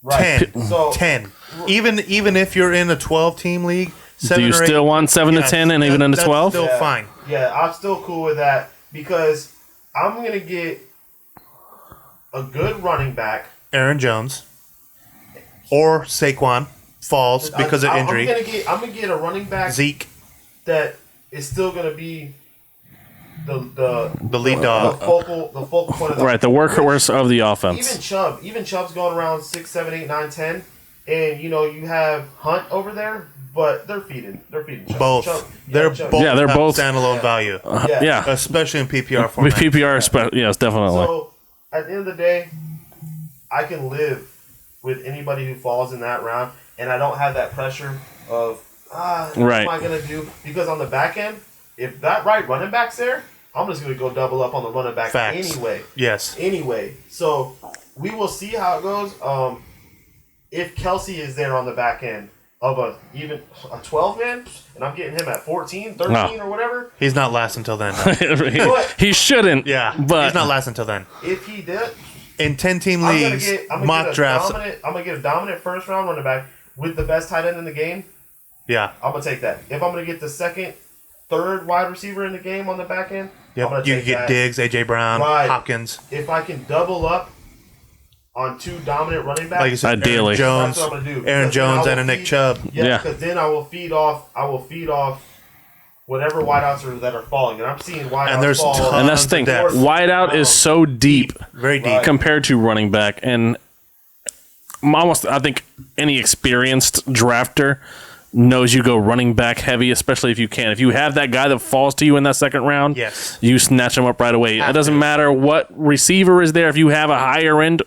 right. 10. So 10. Even if you're in a 12-team league, 7 Do you or 8, still want 7 to 10 and even in the 12? That's still fine. Yeah, I'm still cool with that because I'm going to get a good running back. Aaron Jones or Saquon falls because of injury. I'm gonna get a running back Zeke, that is still gonna be the lead dog. the focal point of the Right, the workhorse of the offense. Even Chubb's going around 6, 7, 8, 9, 10, and you have Hunt over there, but they're feeding Chubb. Both. Chubb, They're Chubb. both. Yeah, they're have both- standalone value, Yeah. especially in PPR With format. PPR, yes, definitely. So at the end of the day, I can live with anybody who falls in that round, and I don't have that pressure of what am I gonna do? Because on the back end, if that right running back's there, I'm just gonna go double up on the running back Facts. anyway. Yes. Anyway, so we will see how it goes. If Kelsey is there on the back end of a 12 man, and I'm getting him at 14, 13, or whatever. He's not lasting until then. He shouldn't. Yeah, but he's not lasting until then. If he did, In 10-team leagues, mock drafts. I'm gonna get a dominant first round running back with the best tight end in the game. Yeah. I'm gonna take that. If I'm gonna get the second, third wide receiver in the game on the back end, I'm Yep. gonna You take can get that. Diggs, AJ Brown, Right. Hopkins. If I can double up on 2 dominant running backs, Like you said, Ideally. Aaron Jones, that's what I'm gonna do. Aaron Because then Jones I and a will Nick feed- Chubb. Yeah. because then I will feed off whatever wideouts that are falling, and I'm seeing wideouts And there's fall. tons And that's the thing. Depth. Wideout is so deep Very deep. Right. compared to running back. And I think any experienced drafter knows you go running back heavy, especially if you can. If you have that guy that falls to you in that second round, Yes. you snatch him up right away. It doesn't matter what receiver is there. If you have a higher end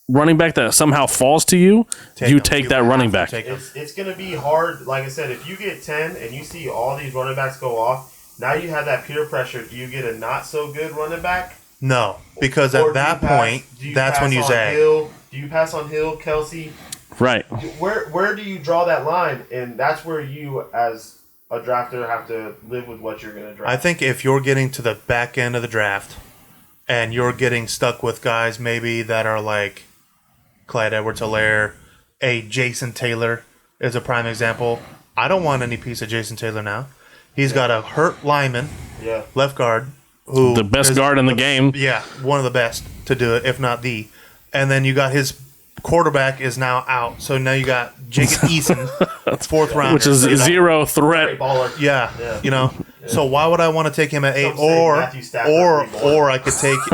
running back that somehow falls to you, you him. take You that have running to back. take him. It's going to be hard. Like I said, if you get 10 and you see all these running backs go off, now you have that peer pressure. Do you get a not so good running back? No, because Or at do you that pass- point, do you that's pass when you on zag. Hill? Do you pass on Hill, Kelsey? Right. Where do you draw that line? And that's where you, as a drafter, have to live with what you're going to draft. I think if you're getting to the back end of the draft and you're getting stuck with guys maybe that are like Clyde Edwards-Helaire, a Jason Taylor, is a prime example. I don't want any piece of Jason Taylor now. He's got a hurt lineman, left guard, who the best guard in the game. Yeah, one of the best to do it, if not the. And then you got his quarterback is now out, so now you got Jacob Eason, 4th round, which is zero threat. Yeah, you know. So why would I want to take him at 8? Or I could take,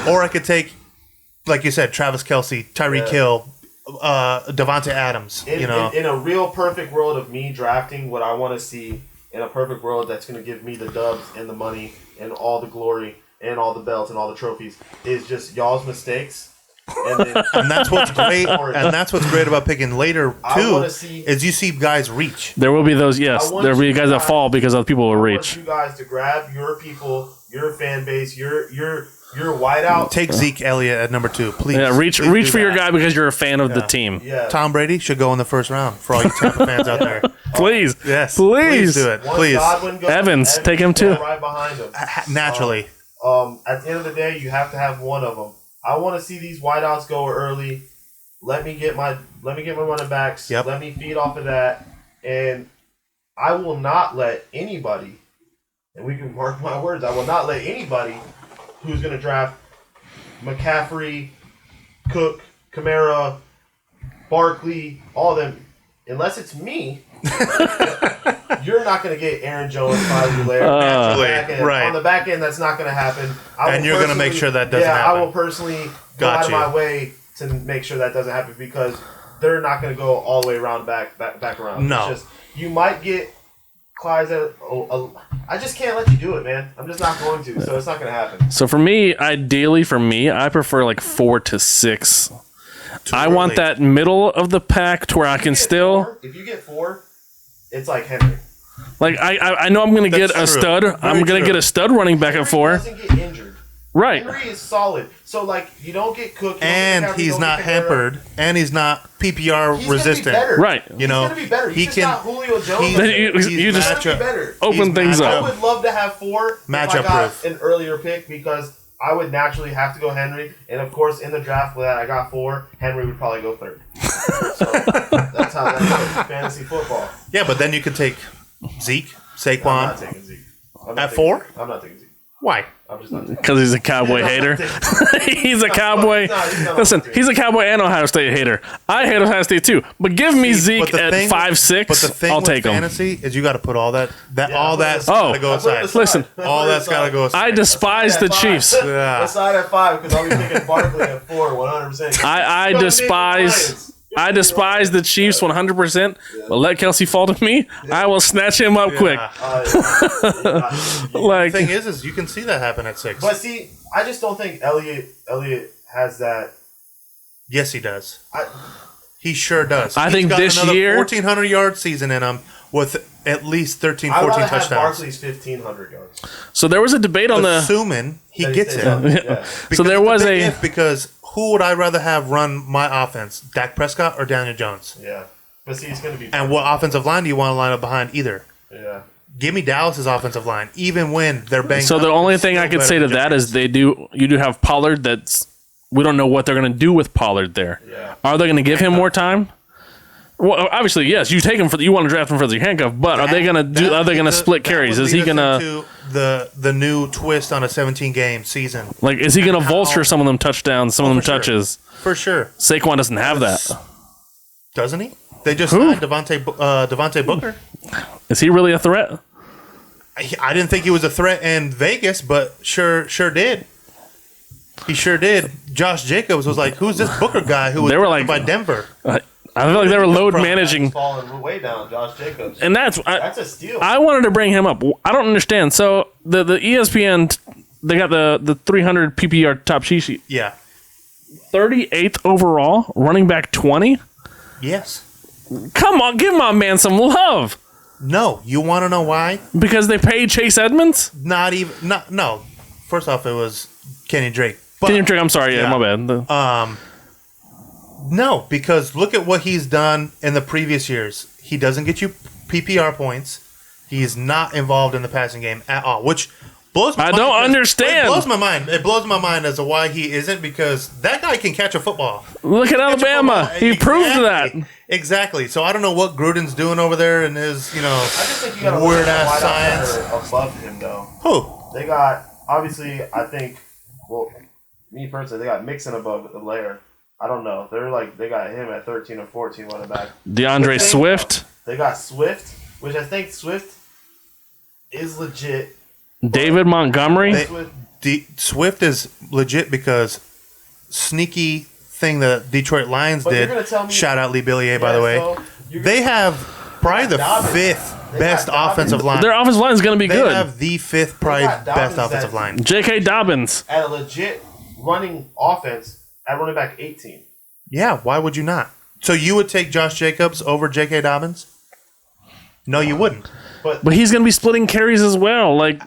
or I could take, like you said, Travis Kelce, Tyreek Hill, Devontae Adams. In a real perfect world of me drafting what I want to see, in a perfect world that's going to give me the dubs and the money and all the glory and all the belts and all the trophies, is just y'all's mistakes. And that's what's great. And that's what's great about picking later too. Is you see guys reach. There will be those. Yes, there will be guys that fall because other people will reach. I want you guys to grab your people, your fan base, your wideout. Take Zeke Elliott at number 2, please. Yeah, reach for your guy because you're a fan of the team. Yeah. Tom Brady should go in the first round for all you Tampa fans out there. Please, yes, please do it. Please, Evans, take him too. Right behind him. Naturally. At the end of the day, you have to have one of them. I want to see these wideouts go early. Let me get my running backs. Yep. Let me feed off of that, and I will not let anybody. And we can mark my words. I will not let anybody who's going to draft McCaffrey, Cook, Kamara, Barkley, all of them, unless it's me. You're not going to get Aaron Jones, Clyde right. On the back end, that's not going to happen. And you're going to make sure that doesn't happen. I will personally go out of my way to make sure that doesn't happen because they're not going to go all the way around back around. No. It's just, you might get Clyde's I just can't let you do it, man. I'm just not going to, so it's not going to happen. So for me, ideally I prefer like 4 to 6. I want that middle of the pack to where I can still. If you get 4, it's like Henry. Like I know I'm going to get a stud. I'm going to get a stud running back at 4. Henry doesn't get injured. Right. Julio is solid. So, like, you don't get Cook. And he's not hampered. And he's not PPR resistant. Right. You know, he's going to be better. He He's can. not Julio Jones. You just be better. open things I up. would love to have 4 if I Matchup got proof. an earlier pick because I would naturally have to go Henry. And, of course, in the draft that I got 4, Henry would probably go 3rd. So, that's how that goes. Fantasy football. Yeah, but then you could take Zeke, Saquon. I'm not taking Zeke. At 4? I'm not taking Zeke. Why? I'm just not taking Because he's a Cowboy hater. He's a Cowboy. Listen, he's a Cowboy and Ohio State hater. I hate Ohio State too. But give me Zeke at 5'6". But the thing I'll with take him. Fantasy is you got to put all that's Oh. got to go aside. Listen, All that's got to go aside. I despise the Chiefs. Yeah. Aside at 5 because I'll be picking Barkley at 4, 100%. I despise the Chiefs 100%, but let Kelce fall to me. I will snatch him up quick. The thing is you can see that happen at 6. But see, I just don't think Elliott has that. Yes, he does. He sure does. I He's think got this another year 1,400-yard season in him with at least 13, I 14 would have touchdowns. Barkley's 1,500 yards. So there was a debate on the. Assuming he That gets stays it. healthy, yeah. So there was a. Because who would I rather have run my offense, Dak Prescott or Daniel Jones? Yeah, but see, it's going to be. And what offensive line do you want to line up behind either? Yeah. Give me Dallas's offensive line, even when they're banged So up. the only it's thing I still could say better to than that is Giants. you do have Pollard. We don't know what they're going to do with Pollard there. Yeah. Are they going to give him more time? Well, obviously, yes. You take him you want to draft him for the handcuff, but are they going to Are they going to split carries? Is he going to the new twist on a 17-game season? like? Is he going to vulture some of them touchdowns, some of them for sure. touches? For sure. Saquon doesn't have that. Doesn't he? They just Who? signed Devontae Booker. Is he really a threat? I didn't think he was a threat in Vegas, but sure did. He sure did. Josh Jacobs was like, "Who's this Booker guy who was They were like- by Denver?" I feel like they were load He's managing, Falling way down, Josh Jacobs. and that's a steal. I wanted to bring him up. I don't understand. So the ESPN, they got the 300 PPR top cheat sheet. Yeah. 38th overall, running back 20. Yes. Come on, give my man some love. No. You want to know why? Because they paid Chase Edmonds? No. First off, it was Kenny Drake. But, Kenny Drake, I'm sorry, yeah, my bad. No, because look at what he's done in the previous years. He doesn't get you PPR points. He is not involved in the passing game at all, which blows my I mind don't 'cause understand. It blows my mind. It blows my mind as to why he isn't, because that guy can catch a football. Look at Alabama. He proved that. Exactly. So I don't know what Gruden's doing over there in his, I just think you got weird ass science above him though. Who? They got obviously. I think. Well, me personally, they got Mixon above the layer. I don't know. They got him at 13 or 14 running back. DeAndre Swift. They got Swift, which I think Swift is legit. David Montgomery. Swift is legit because sneaky thing that Detroit Lions But you're did. gonna tell me- Shout out Lee Billier, by the way. So They have probably the Dobbins. fifth They best got Dobbins. offensive line. Their offensive line is going to be They good. have the fifth probably got best Dobbins offensive that- line. J.K. Dobbins. at a legit running offense at running back 18. Yeah, why would you not? So you would take Josh Jacobs over J.K. Dobbins? No, you wouldn't. But he's going to be splitting carries as well. Like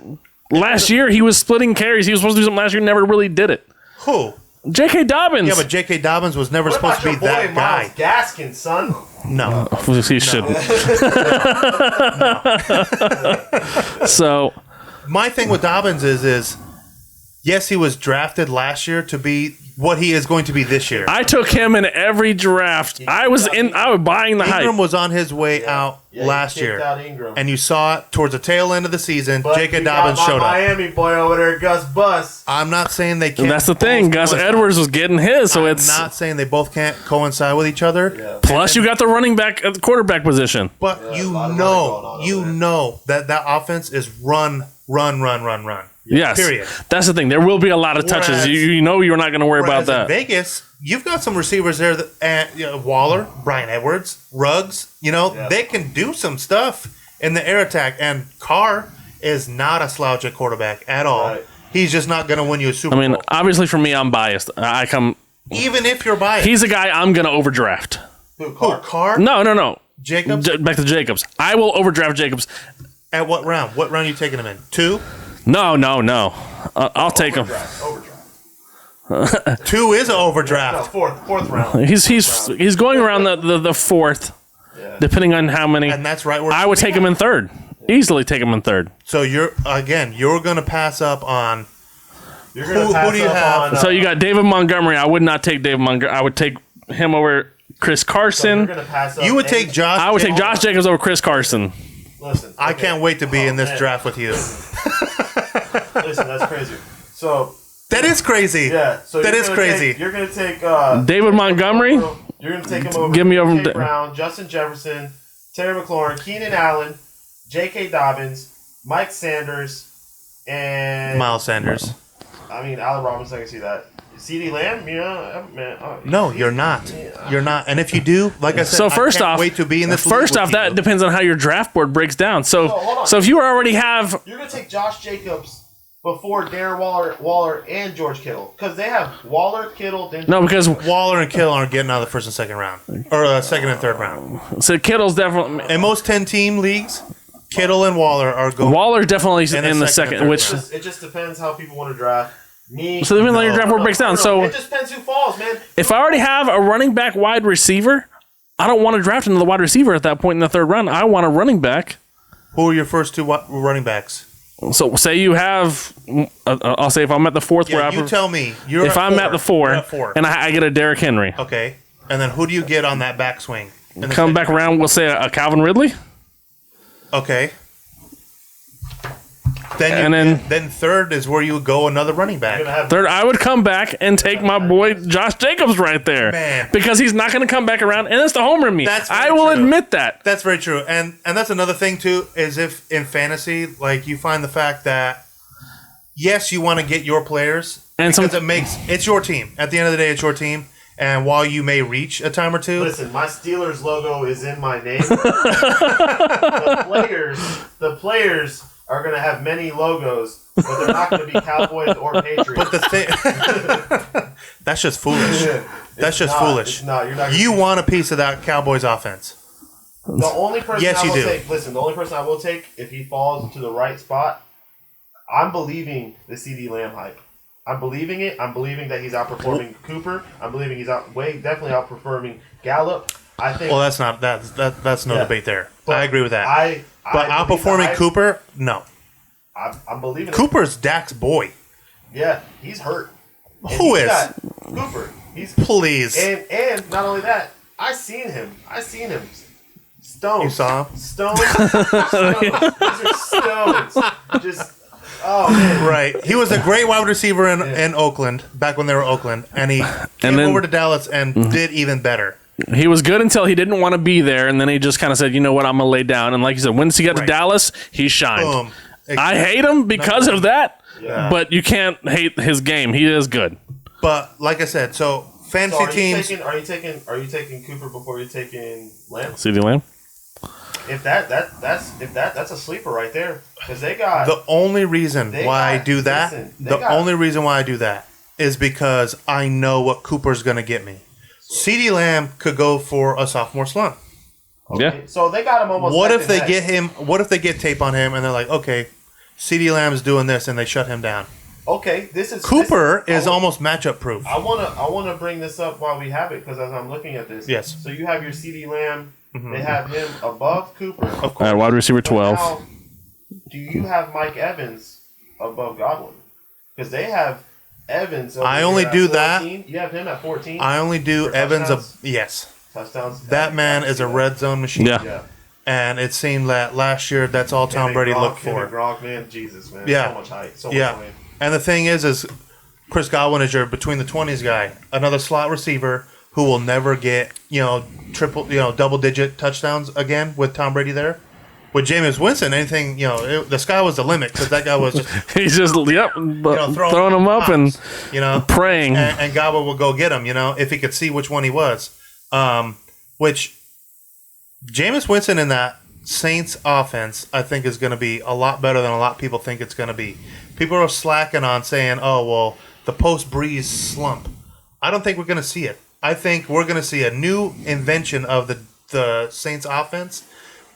last year, he was splitting carries. He was supposed to do something last year, never really did it. Who? J.K. Dobbins. Yeah, but J.K. Dobbins was never What supposed about to be your boy that guy. Myles Gaskin, son? No. He shouldn't. So My thing with Dobbins is yes, he was drafted last year to be what he is going to be this year. I took him in every draft. I was buying the Ingram hype. was on his way out Yeah, last he kicked year. out Ingram. And you saw it towards the tail end of the season. But J.K. you Dobbins got my showed up. Miami boy over there, Gus Bus. I'm not saying they can't. That's the thing. both Gus coincide. Edwards was getting his, so I'm it's not saying they both can't coincide with each other. Yeah. plus you got the running back at the quarterback position. But Yeah, a lot of running going on over there. know that offense is run. Yes, Period. That's the thing. There will be a lot of touches. Whereas- You know you're not going to worry about Whereas in that. Vegas, you've got some receivers there that Waller, Bryan Edwards, Ruggs. Yeah. They can do some stuff in the air attack. And Carr is not a slouch at quarterback at all. Right. He's just not going to win you a Super I mean, Bowl. obviously for me, I'm biased. Even if you're biased, He's a guy I'm going to overdraft. Who, who, Carr? Carr, No. Jacobs. Back to Jacobs. I will overdraft Jacobs. At what round? What round are you taking him in? 2? No. I'll take him. Overdraft. 2 is an No, overdraft. fourth round. He's going around the fourth, Yeah. depending on how many. And that's right where I would take him in third. Easily take him in third. So you're going to pass up on. You're gonna Who pass do you up have? on, So you got David Montgomery. I would not take David Montgomery. I would take him over Chris so you're Carson. gonna pass up You would take Josh. I would take Josh Jacobs over Chris Carson. Listen, I okay. can't wait to be in this man. draft with you. Listen, that's crazy. So That is crazy. yeah, so That you're is gonna crazy. You're gonna take David Montgomery. You're gonna take him over. Give me over J.K. Da- Brown, Justin Jefferson, Terry McLaurin, Keenan Allen, J.K. Dobbins, Mike Sanders, and Miles Sanders. I mean Allen Robinson. I can see that. C.D. Lamb, man. No, you're not. You're not. And if you do, like I said, So first I can't off, wait to be in this. first league off, with that you. depends on how your draft board breaks down. So, hold on. so if you already have, You're gonna take Josh Jacobs before Darren Waller, and George Kittle because they have Waller, Kittle, then no, because Waller and Kittle aren't getting out of the first and second round, or second and third round. so Kittle's definitely In most 10-team leagues, Kittle and Waller are going. Waller definitely And in the second second, and which third it just depends how people want to draft. Me. so depending on your draft board breaks down. So it just depends who falls, man. if I already have a running back wide receiver, I don't want to draft another wide receiver at that point in the third round. I want a running back. Who are your first 2 running backs? So say you have, I'll say if I'm at the fourth, Yeah, where you tell me. You're if at I'm 4. at the 4, You're at 4. and I get a Derrick Henry, Okay, and then who do you get on that backswing? in the come second back round? around, we'll say a Calvin Ridley. Okay. And Then third is where you would go another running back. You're gonna have Third, I would come back and take my boy Josh Jacobs right there, Man. because he's not going to come back around, and it's the homer me. That's I very will true. admit that. That's very true, and that's another thing too. Is if in fantasy, like you find the fact that yes, you want to get your players, And because some- it's your team. At the end of the day, it's your team. And while you may reach a time or two, Listen, my Steelers logo is in my name. the players are going to have many logos, but they're not going to be Cowboys or Patriots. but the thing that's just foolish. That's just foolish. It's not. You're not. You want a piece of that Cowboys offense. The only person Yes, I you will do. take. Listen, the only person I will take if he falls to the right spot, I'm believing the CD Lamb hype. I'm believing it. I'm believing that he's outperforming Cooper. I'm believing he's definitely outperforming Gallup. I think. Well, that's not that's no Yeah. debate there. But I agree with that. I but believe the outperforming hype. Cooper, no. I'm believing Cooper's Dak's boy. Yeah, he's hurt. Who is? Cooper. Please. And not only that, I seen him. Stones. You saw him? Stones. These are stones. Just, oh, man. Right. He was a great wide receiver in Oakland, back when they were Oakland, and he came over to Dallas and did even better. He was good until he didn't want to be there, and then he just kind of said, you know what, I'm going to lay down. And like you said, once he got to Dallas, he shined. Boom. Exactly. I hate him because of that, but you can't hate his game. He is good. But like I said, so fantasy teams. Are you taking Cooper before you're taking Lamb? CeeDee Lamb? If that's a sleeper right there, because they got The only reason why I do that is because I know what Cooper's going to get me. CeeDee Lamb could go for a sophomore slump. Okay. Yeah. So they got him almost. What if they get him? What if they get tape on him and they're like, okay, CeeDee Lamb's doing this, and they shut him down? Okay, Cooper is almost matchup proof. I wanna bring this up while we have it, because as I'm looking at this, yes. So you have your CeeDee Lamb. They have him above Cooper. Of course. All right, wide receiver 12. Now, do you have Mike Evans above Godwin? Because they have Evans. I only do that. You have him at 14. I only do Evans. Yes. Touchdowns. That man is a red zone machine. Yeah. And it seemed that last year, that's all Tom Brady looked for. Gronk, man, Jesus, man. Yeah. So much height. So much height. And the thing is Chris Godwin is your between the 20s guy, another slot receiver who will never get, double-digit touchdowns again with Tom Brady there. With Jameis Winston, anything, the sky was the limit, because that guy was just... He's just, throwing him up and praying. And Godwin will go get him, if he could see which one he was. Which, Jameis Winston in that Saints offense, I think, is going to be a lot better than a lot of people think it's going to be. People are slacking on saying, the post-Breeze slump. I don't think we're going to see it. I think we're going to see a new invention of the Saints offense.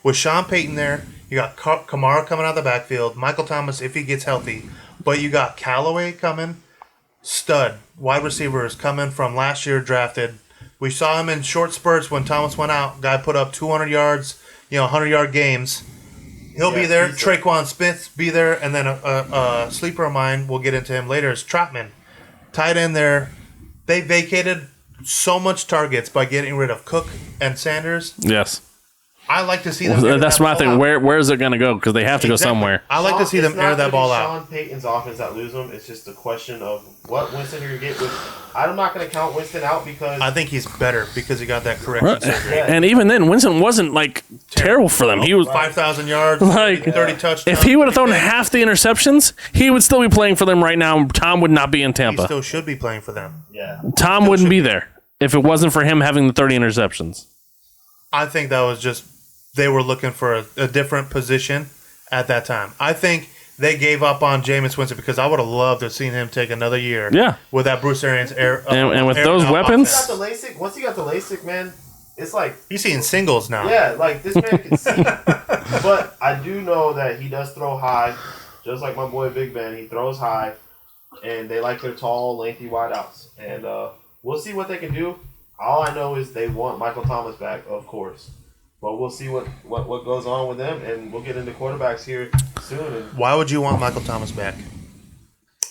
With Sean Payton there, you got Kamara coming out of the backfield, Michael Thomas if he gets healthy, but you got Callaway coming, stud, wide receivers coming from last year drafted. We saw him in short spurts when Thomas went out. Guy put up 200 yards, 100-yard games. He'll be there. Traquan Smith be there, and then a sleeper of mine, we'll get into him later, is Trotman. Tight end there. They vacated so much targets by getting rid of Cook and Sanders. Yes. I like to see them. That's my thing. Where is it going to go? Because they have to go somewhere. I like to see them air that ball out. Sean Payton's offense that lose them. It's just a question of what Winston you're going to get with. I'm not going to count Winston out because I think he's better because he got that correction surgery. Yeah. And even then, Winston wasn't terrible for them. He was 5,000 yards, 30 touchdowns. If he would have thrown half the interceptions, he would still be playing for them right now. Tom would not be in Tampa. He still should be playing for them. Yeah. Tom wouldn't be there if it wasn't for him having the 30 interceptions. I think that was just they were looking for a different position at that time. I think they gave up on Jameis Winston because I would have loved to have seen him take another year. Yeah. With that Bruce Arians air. And with those weapons. Once he got the LASIK, man, it's like he's seeing singles now. Yeah, like this man can see. But I do know that he does throw high, just like my boy Big Ben. He throws high, and they like their tall, lengthy wideouts. And we'll see what they can do. All I know is they want Michael Thomas back, of course. But we'll see what goes on with them, and we'll get into quarterbacks here soon. And why would you want Michael Thomas back?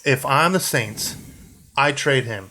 If I'm the Saints, I trade him.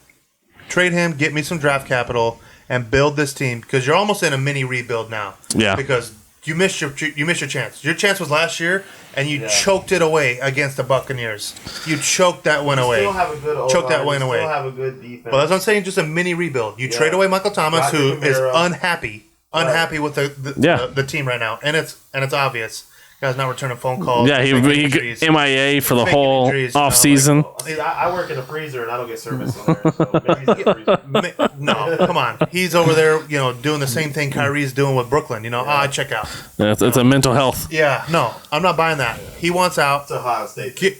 Trade him, get me some draft capital, and build this team because you're almost in a mini rebuild now. Yeah. Because you missed your chance. Your chance was last year, and you choked it away against the Buccaneers. You choked that one away. Still have a good choked that one away. Still have a good defense. But that's what I'm saying. Just a mini rebuild. You trade away Michael Thomas, who is unhappy with the team right now, and it's obvious. Guy's not returning phone calls. Yeah, he MIA for the whole off season. I work in a freezer and I don't get service in there. So maybe he's in the freezer. No, come on. He's over there, doing the same thing Kyrie's doing with Brooklyn. I check out. It's a mental health. Yeah, no, I'm not buying that. He wants out. It's Ohio State. Get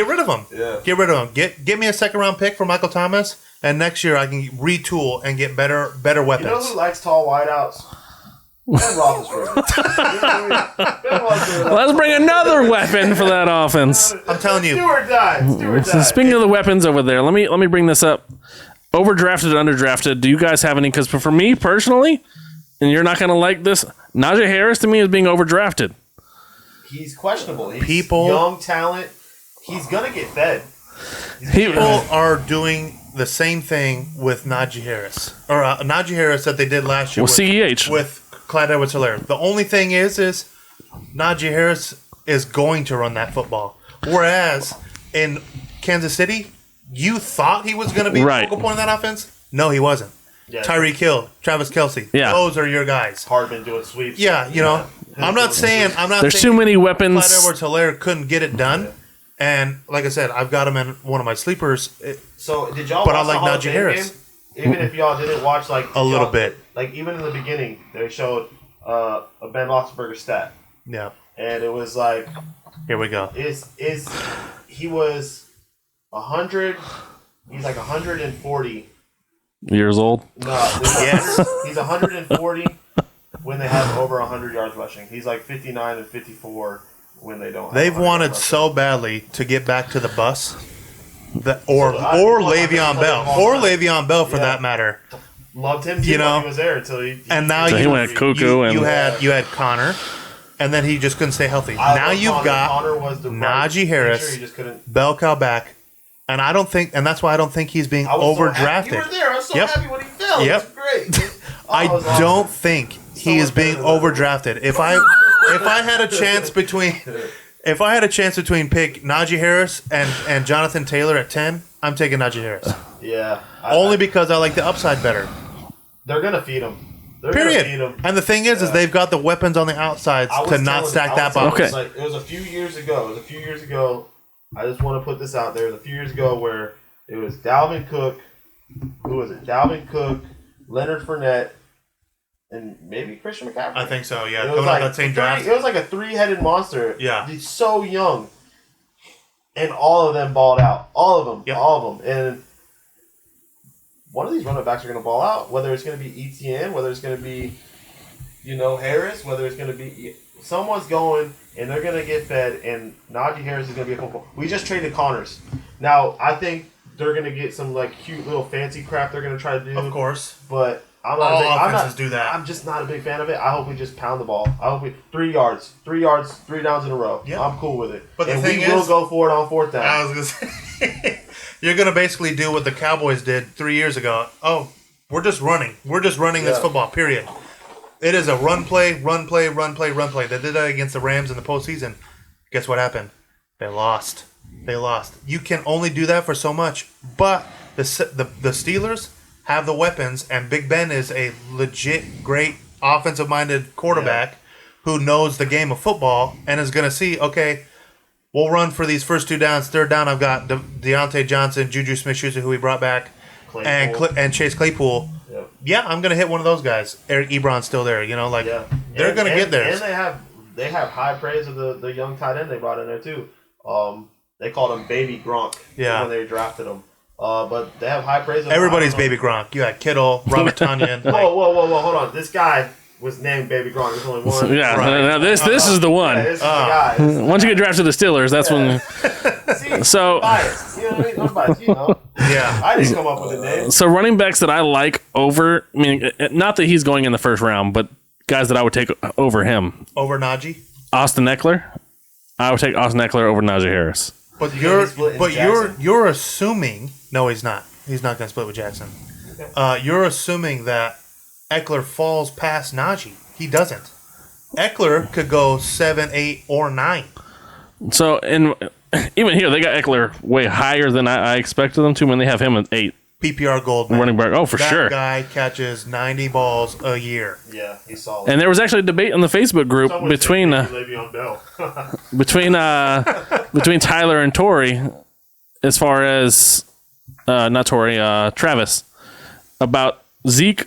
rid of him. Yeah. Get rid of him. Get me a second round pick for Michael Thomas, and next year I can retool and get better weapons. You know who likes tall wideouts? Ben Roethlisberger. Let's bring another weapon for that offense. I'm telling you. Do or die. So speaking of the weapons over there, let me bring this up. Overdrafted, underdrafted. Do you guys have any? Because for me personally, and you're not going to like this, Najee Harris to me is being overdrafted. he's questionable. He's young talent. He's gonna get fed. People are doing the same thing with Najee Harris that they did last year. Well, CEH with Clyde Edwards-Helaire. The only thing is Najee Harris is going to run that football, whereas in Kansas City, you thought he was going to be the focal point of that offense. No, he wasn't. Yeah, Tyreek Hill, Travis Kelce. Yeah. Those are your guys. Hardman doing sweeps. Yeah, I'm not saying there's too many weapons. Clyde Edwards-Helaire couldn't get it done. Yeah. And like I said, I've got him in one of my sleepers. So did y'all? But I like Najee Harris. Game? Even if y'all didn't watch, like a little bit, like even in the beginning, they showed a Ben Roethlisberger stat. Yeah. And it was like, here we go. He was 100? He's like 140 years old. No, he's 140 when they have over 100 yards rushing. He's like 59 and 54 when they don't. They've wanted so badly to get back to the bus, or Le'Veon Bell for that matter. Loved him too when he was there until he went cuckoo. You had Connor. And then he just couldn't stay healthy. Now you've got Najee Harris, bell cow back, and that's why I don't think he's being overdrafted. You were there. I was so happy when he fell. Yep. It was great. I don't think he is being overdrafted. If I had a chance between pick Najee Harris and Jonathan Taylor at 10, I'm taking Najee Harris. Yeah. Only because I like the upside better. They're gonna feed him. Period. And the thing is they've got the weapons on the outsides to not stack that box. Okay. It was a few years ago. I just want to put this out there. It was a few years ago where it was Dalvin Cook. Who was it? Dalvin Cook, Leonard Fournette, and maybe Christian McCaffrey. I think so. Yeah. It was like that same draft. It was like a three-headed monster. Yeah. He's so young, and all of them balled out. All of them. Yep. All of them. And one of these running backs are going to ball out, whether it's going to be ETN, whether it's going to be, Harris, whether it's going to be someone's going, and they're going to get fed, and Najee Harris is going to be a football. We just traded Connors. Now, I think they're going to get some cute little fancy crap they're going to try to do. Of course. But do that. I'm just not a big fan of it. I hope we just pound the ball. I hope we 3 yards, 3 downs in a row. Yep. I'm cool with it. But the and thing we will go for it on 4th down. I was going to say... You're going to basically do what the Cowboys did 3 years ago. Oh, we're just running. We're just running this football, period. It is a run play. They did that against the Rams in the postseason. Guess what happened? They lost. You can only do that for so much. But the Steelers have the weapons, and Big Ben is a legit, great, offensive-minded quarterback who knows the game of football and is going to see, okay, we'll run for these first 2 downs. 3rd down, I've got Deontay Johnson, Juju Smith-Schuster, who we brought back, and Chase Claypool. Yep. Yeah, I'm going to hit one of those guys. Eric Ebron's still there. They're going to get there. And they have high praise of the young tight end they brought in there, too. They called him Baby Gronk when they drafted him. But they have high praise of him. Everybody's Baby Gronk. You got Kittle, Robert Tonyan. Whoa, hold on. This guy was named Baby Gronk. There's only one. Yeah, right. This is the one. Yeah, this is the guy. Once you get drafted to the Steelers, that's when. See, so biased. You know what I mean? I'm biased. Yeah. I didn't come up with a name. So running backs that I like over, not that he's going in the first round, but guys that I would take over him. Over Najee? Austin Eckler. I would take Austin Eckler over Najee Harris. But you're assuming. No, he's not. He's not going to split with Jackson. Okay. You're assuming that Eckler falls past Najee. He doesn't. Eckler could go 7, 8, or 9. So, even here, they got Eckler way higher than I expected them to when they have him at 8. PPR gold, man. Running back. Oh, for sure. That guy catches 90 balls a year. Yeah, he's solid. And there was actually a debate in the Facebook group between Tyler and Tori, as far as not Tori, Travis, about Zeke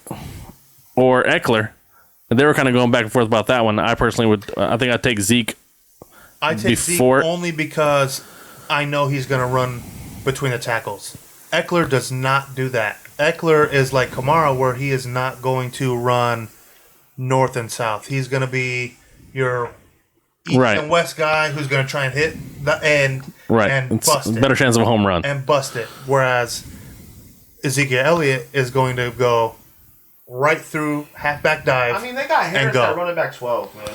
or Eckler. And they were kind of going back and forth about that one. I personally would. I think I'd take Zeke. I take Zeke only because I know he's going to run between the tackles. Eckler does not do that. Eckler is like Kamara, where he is not going to run north and south. He's going to be your east and west guy who's going to try and hit the end and bust it. Better chance of a home run. And bust it. Whereas Ezekiel Elliott is going to go right through halfback dive. I mean, they got Harris at running back 12, man.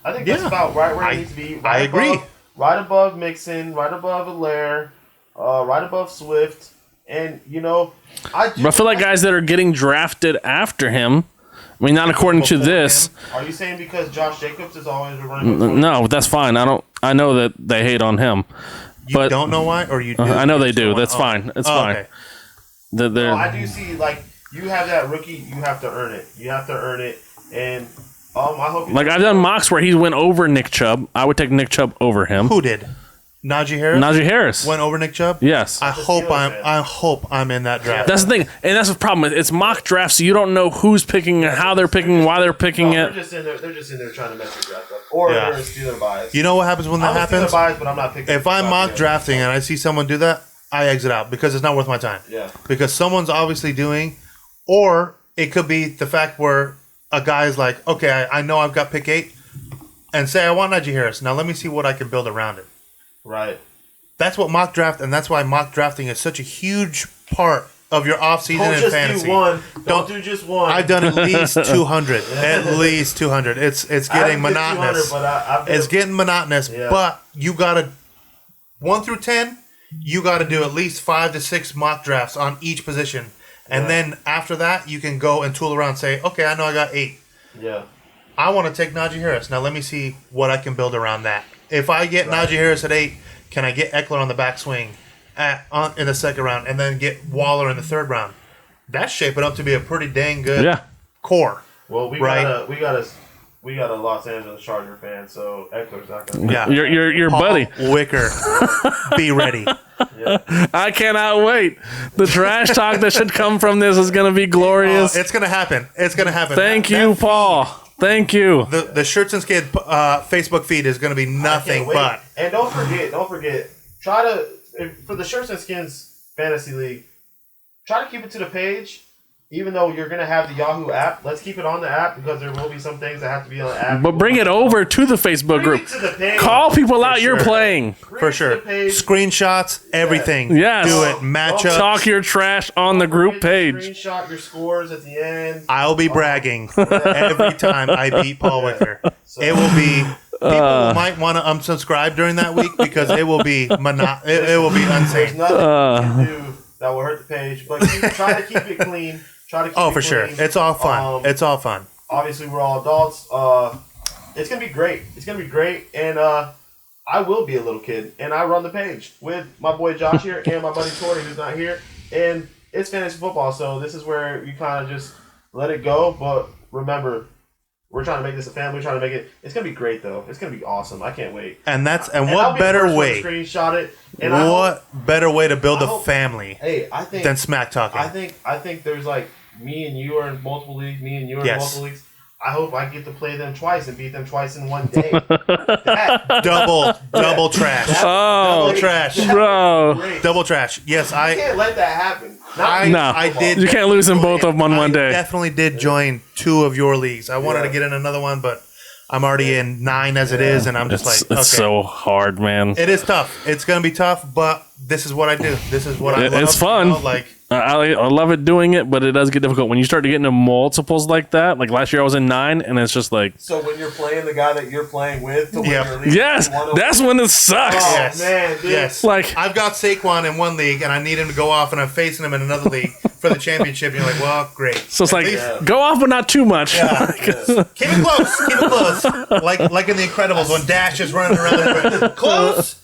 I think that's about right where it needs to be. I agree. Right above Mixon, right above Allaire, right above Swift. And, I feel like guys that are getting drafted after him, I mean, not according to this. Are you saying because Josh Jacobs is always running? No, that's fine. I know that they hate on him. You don't know why, or you do? I know they do. That's fine. It's fine. Okay. No, I do see, you have that rookie, you have to earn it. You have to earn it. And I hope I've done mocks where he went over Nick Chubb. I would take Nick Chubb over him. Who did? Najee Harris? Najee Harris went over Nick Chubb? Yes. I hope I'm in that draft. That's the thing. And that's the problem. It's mock drafts, so you don't know who's picking, how they're picking, why they're picking it. They're just in there trying to mess your draft up. Or they're a Steeler bias. You know what happens when that happens? Steeler bias, but I'm not picking. If I'm mock drafting and I see someone do that, I exit out because it's not worth my time. Yeah. Because someone's obviously doing, or it could be the fact where a guy is like, okay, I know I've got pick 8, and say I want Najee Harris. Now let me see what I can build around it. Right. That's what mock draft, and that's why mock drafting is such a huge part of your offseason and fantasy. Don't do just one. I've done at least 200. At least 200. It's getting monotonous. It's getting monotonous, but you got to 1 through 10, you got to do at least 5 to 6 mock drafts on each position. And then after that, you can go and tool around and say, okay, I know I got 8. Yeah. I want to take Najee Harris. Now let me see what I can build around that. If I get Najee Harris at 8, can I get Eckler on the backswing in the second round and then get Waller in the third round? That's shaping up to be a pretty dang good core. Well, we got a Los Angeles Charger fan, so Eckler's not going to. Yeah, your buddy Wicker, be ready. Yeah. I cannot wait. The trash talk that should come from this is going to be glorious. It's going to happen. It's going to happen. Thank you, Paul. Thank you. The Shirts and Skid Facebook feed is going to be nothing but. And don't forget. Try to for the Shirts and Skins Fantasy League. Try to keep it to the page. Even though you're going to have the Yahoo app, let's keep it on the app because there will be some things that have to be on the app. But bring it over to the Facebook group. Call people out you're playing. For sure. Screenshots, everything. Yes. Do it. Matchups. Talk your trash on the group page. Screenshot your scores at the end. I'll be bragging every time I beat Paul Wicker. It will be... People might want to unsubscribe during that week because it will be it will be insane. There's nothing you can do that will hurt the page, but try to keep it clean. For sure. It's all fun. It's all fun. Obviously, we're all adults. It's going to be great. It's going to be great. And I will be a little kid. And I run the page with my boy Josh here and my buddy Tori, who's not here. And it's fantasy football, so this is where you kind of just let it go. But remember, we're trying to make this a family. We're trying to make it. It's going to be great, though. It's going to be awesome. I can't wait. And what better way? Screenshot it. And what better way to build a family than smack talking? I think there's me and you are in multiple leagues. Me and you are in multiple leagues. I hope I get to play them twice and beat them twice in one day. Double trash. Double trash, bro. Double trash. Yes, you can't let that happen. I did. You can't lose them both of them on one day. I definitely did join 2 of your leagues. I wanted to get in another one, but I'm already in 9 as it is, and I'm just it's so hard, man. It is tough. It's gonna be tough, but this is what I do. This is what I love. It's fun. I love it doing it, but it does get difficult when you start to get into multiples like that. Like last year, I was in 9, and it's just like. So when you're playing the guy that you're playing with, to win your league, yes, that's when it sucks. Oh, yes, man, dude. Yes. I've got Saquon in one league, and I need him to go off, and I'm facing him in another league for the championship. And you're like, well, great. So it's go off, but not too much. Yeah. Keep it close. Keep it close. Like in The Incredibles when Dash is running around. Close.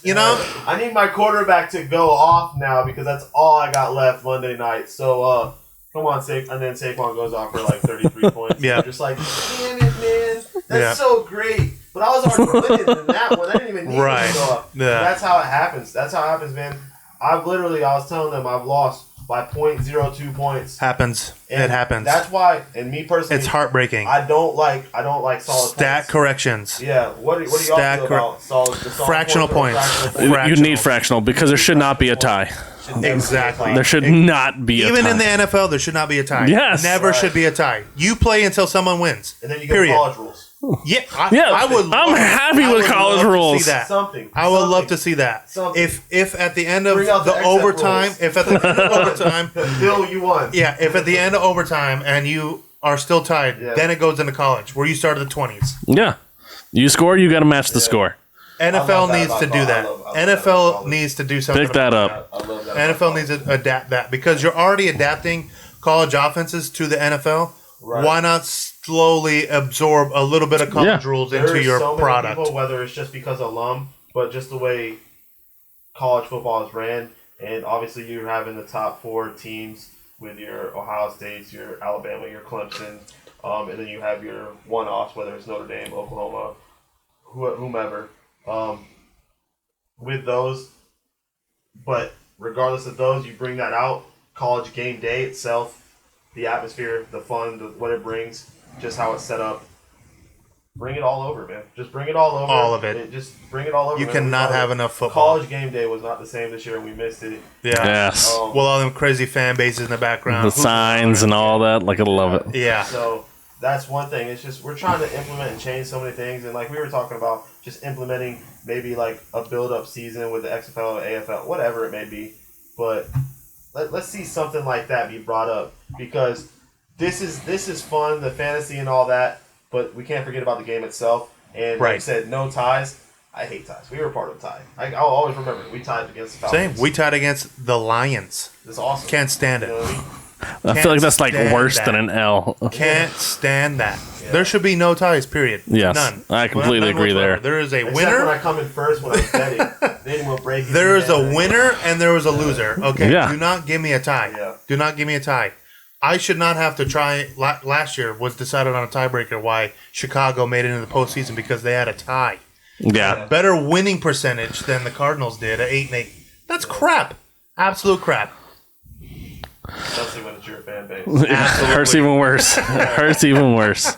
You know. I need my quarterback to go off now because that's all I got left Monday night. So come on, Saquon, and then Saquon goes off for 33 points. Yeah. I'm just damn it, man. That's so great. But I was already winning in that one. I didn't even need to go off. Yeah. That's how it happens. That's how it happens, man. I was telling them I've lost by 0.02 points. Happens. And it happens. That's why, and me personally, it's heartbreaking. I don't like solid stat points. Corrections. Yeah. What do y'all feel about solid fractional points? You need fractional because there should not be a tie. Exactly. There should not be a tie. Even in the NFL, there should not be a tie. Yes. Never should be a tie. You play until someone wins. And then you get college rules. Yeah, I would. I'm happy with college rules. I would love to see that. If at the end of the overtime, Bill, you won. Yeah, if at the end of overtime and you are still tied, then it goes into college where you start at the 20s. Yeah. You score, you got to match the score. NFL needs to do that. NFL needs to do something. Pick that up. I love that. NFL needs to adapt that because you're already adapting college offenses to the NFL. Right. Why not slowly absorb a little bit of college rules into your so product? Many people, whether it's just because of alum, but just the way college football is ran, and obviously you're having the top 4 teams with your Ohio States, your Alabama, your Clemson, and then you have your one-offs, whether it's Notre Dame, Oklahoma, whomever. With those, but regardless of those, you bring that out. College game day itself, the atmosphere, the fun, what it brings, just how it's set up. Bring it all over, man. Just bring it all over. All of it. Just bring it all over. You man. cannot have enough football. College game day was not the same this year, and we missed it. Yeah. Yes. Well, all them crazy fan bases in the background. The signs and all that. Like, I love it. Yeah. So that's one thing. It's just we're trying to implement and change so many things, and like we were talking about, just implementing maybe like a build-up season with the XFL or AFL, whatever it may be. But let's see something like that be brought up, because this is fun, the fantasy and all that, but we can't forget about the game itself. And like you said, no ties. I hate ties. We were part of a tie. I'll always remember it. We tied against the Falcons. Same. We tied against the Lions. It's awesome. Can't stand it. You know what I mean? I feel like that's like stand worse that. than an L. Can't stand that. There should be no ties, period. Yes. None. I completely None agree whatsoever. there. There is a Except winner. when I come in first when I'm betting. Then we'll break it. There is a winner and there was a loser. Okay, Yeah. do not give me a tie. Yeah. Do not give me a tie. I should not have to try. Last year was decided on a tiebreaker why Chicago made it into the postseason, because they had a tie. Yeah. Better winning percentage than the Cardinals did at 8-8. That's crap. Absolute crap. Especially when it's your fan base. Hurts even worse. Hurts even worse.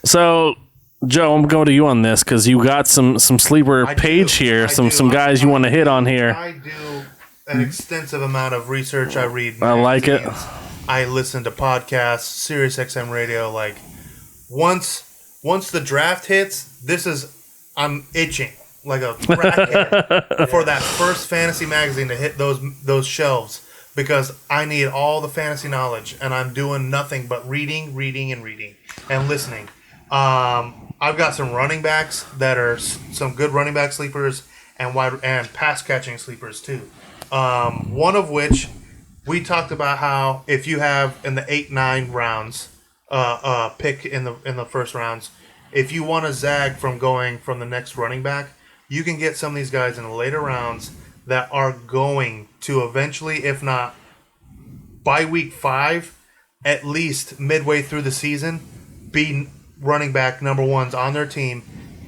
So, Joe, I'm going to you on this because you got some sleeper I page do. here, I some do. guys you want to hit on here. I do an extensive amount of research. I read. I like it. magazines. I listen to podcasts, Sirius XM radio. Like once the draft hits, I'm itching like a crackhead for that first fantasy magazine to hit those shelves, because I need all the fantasy knowledge, and I'm doing nothing but reading and listening. I've got some running backs that are some good running back sleepers and pass catching sleepers too. One of which we talked about, how if you have in the 8-9 rounds pick in the first rounds, if you want to zag from going from the next running back, you can get some of these guys in the later rounds that are going to eventually, if not by week 5, at least midway through the season, be running back number ones on their team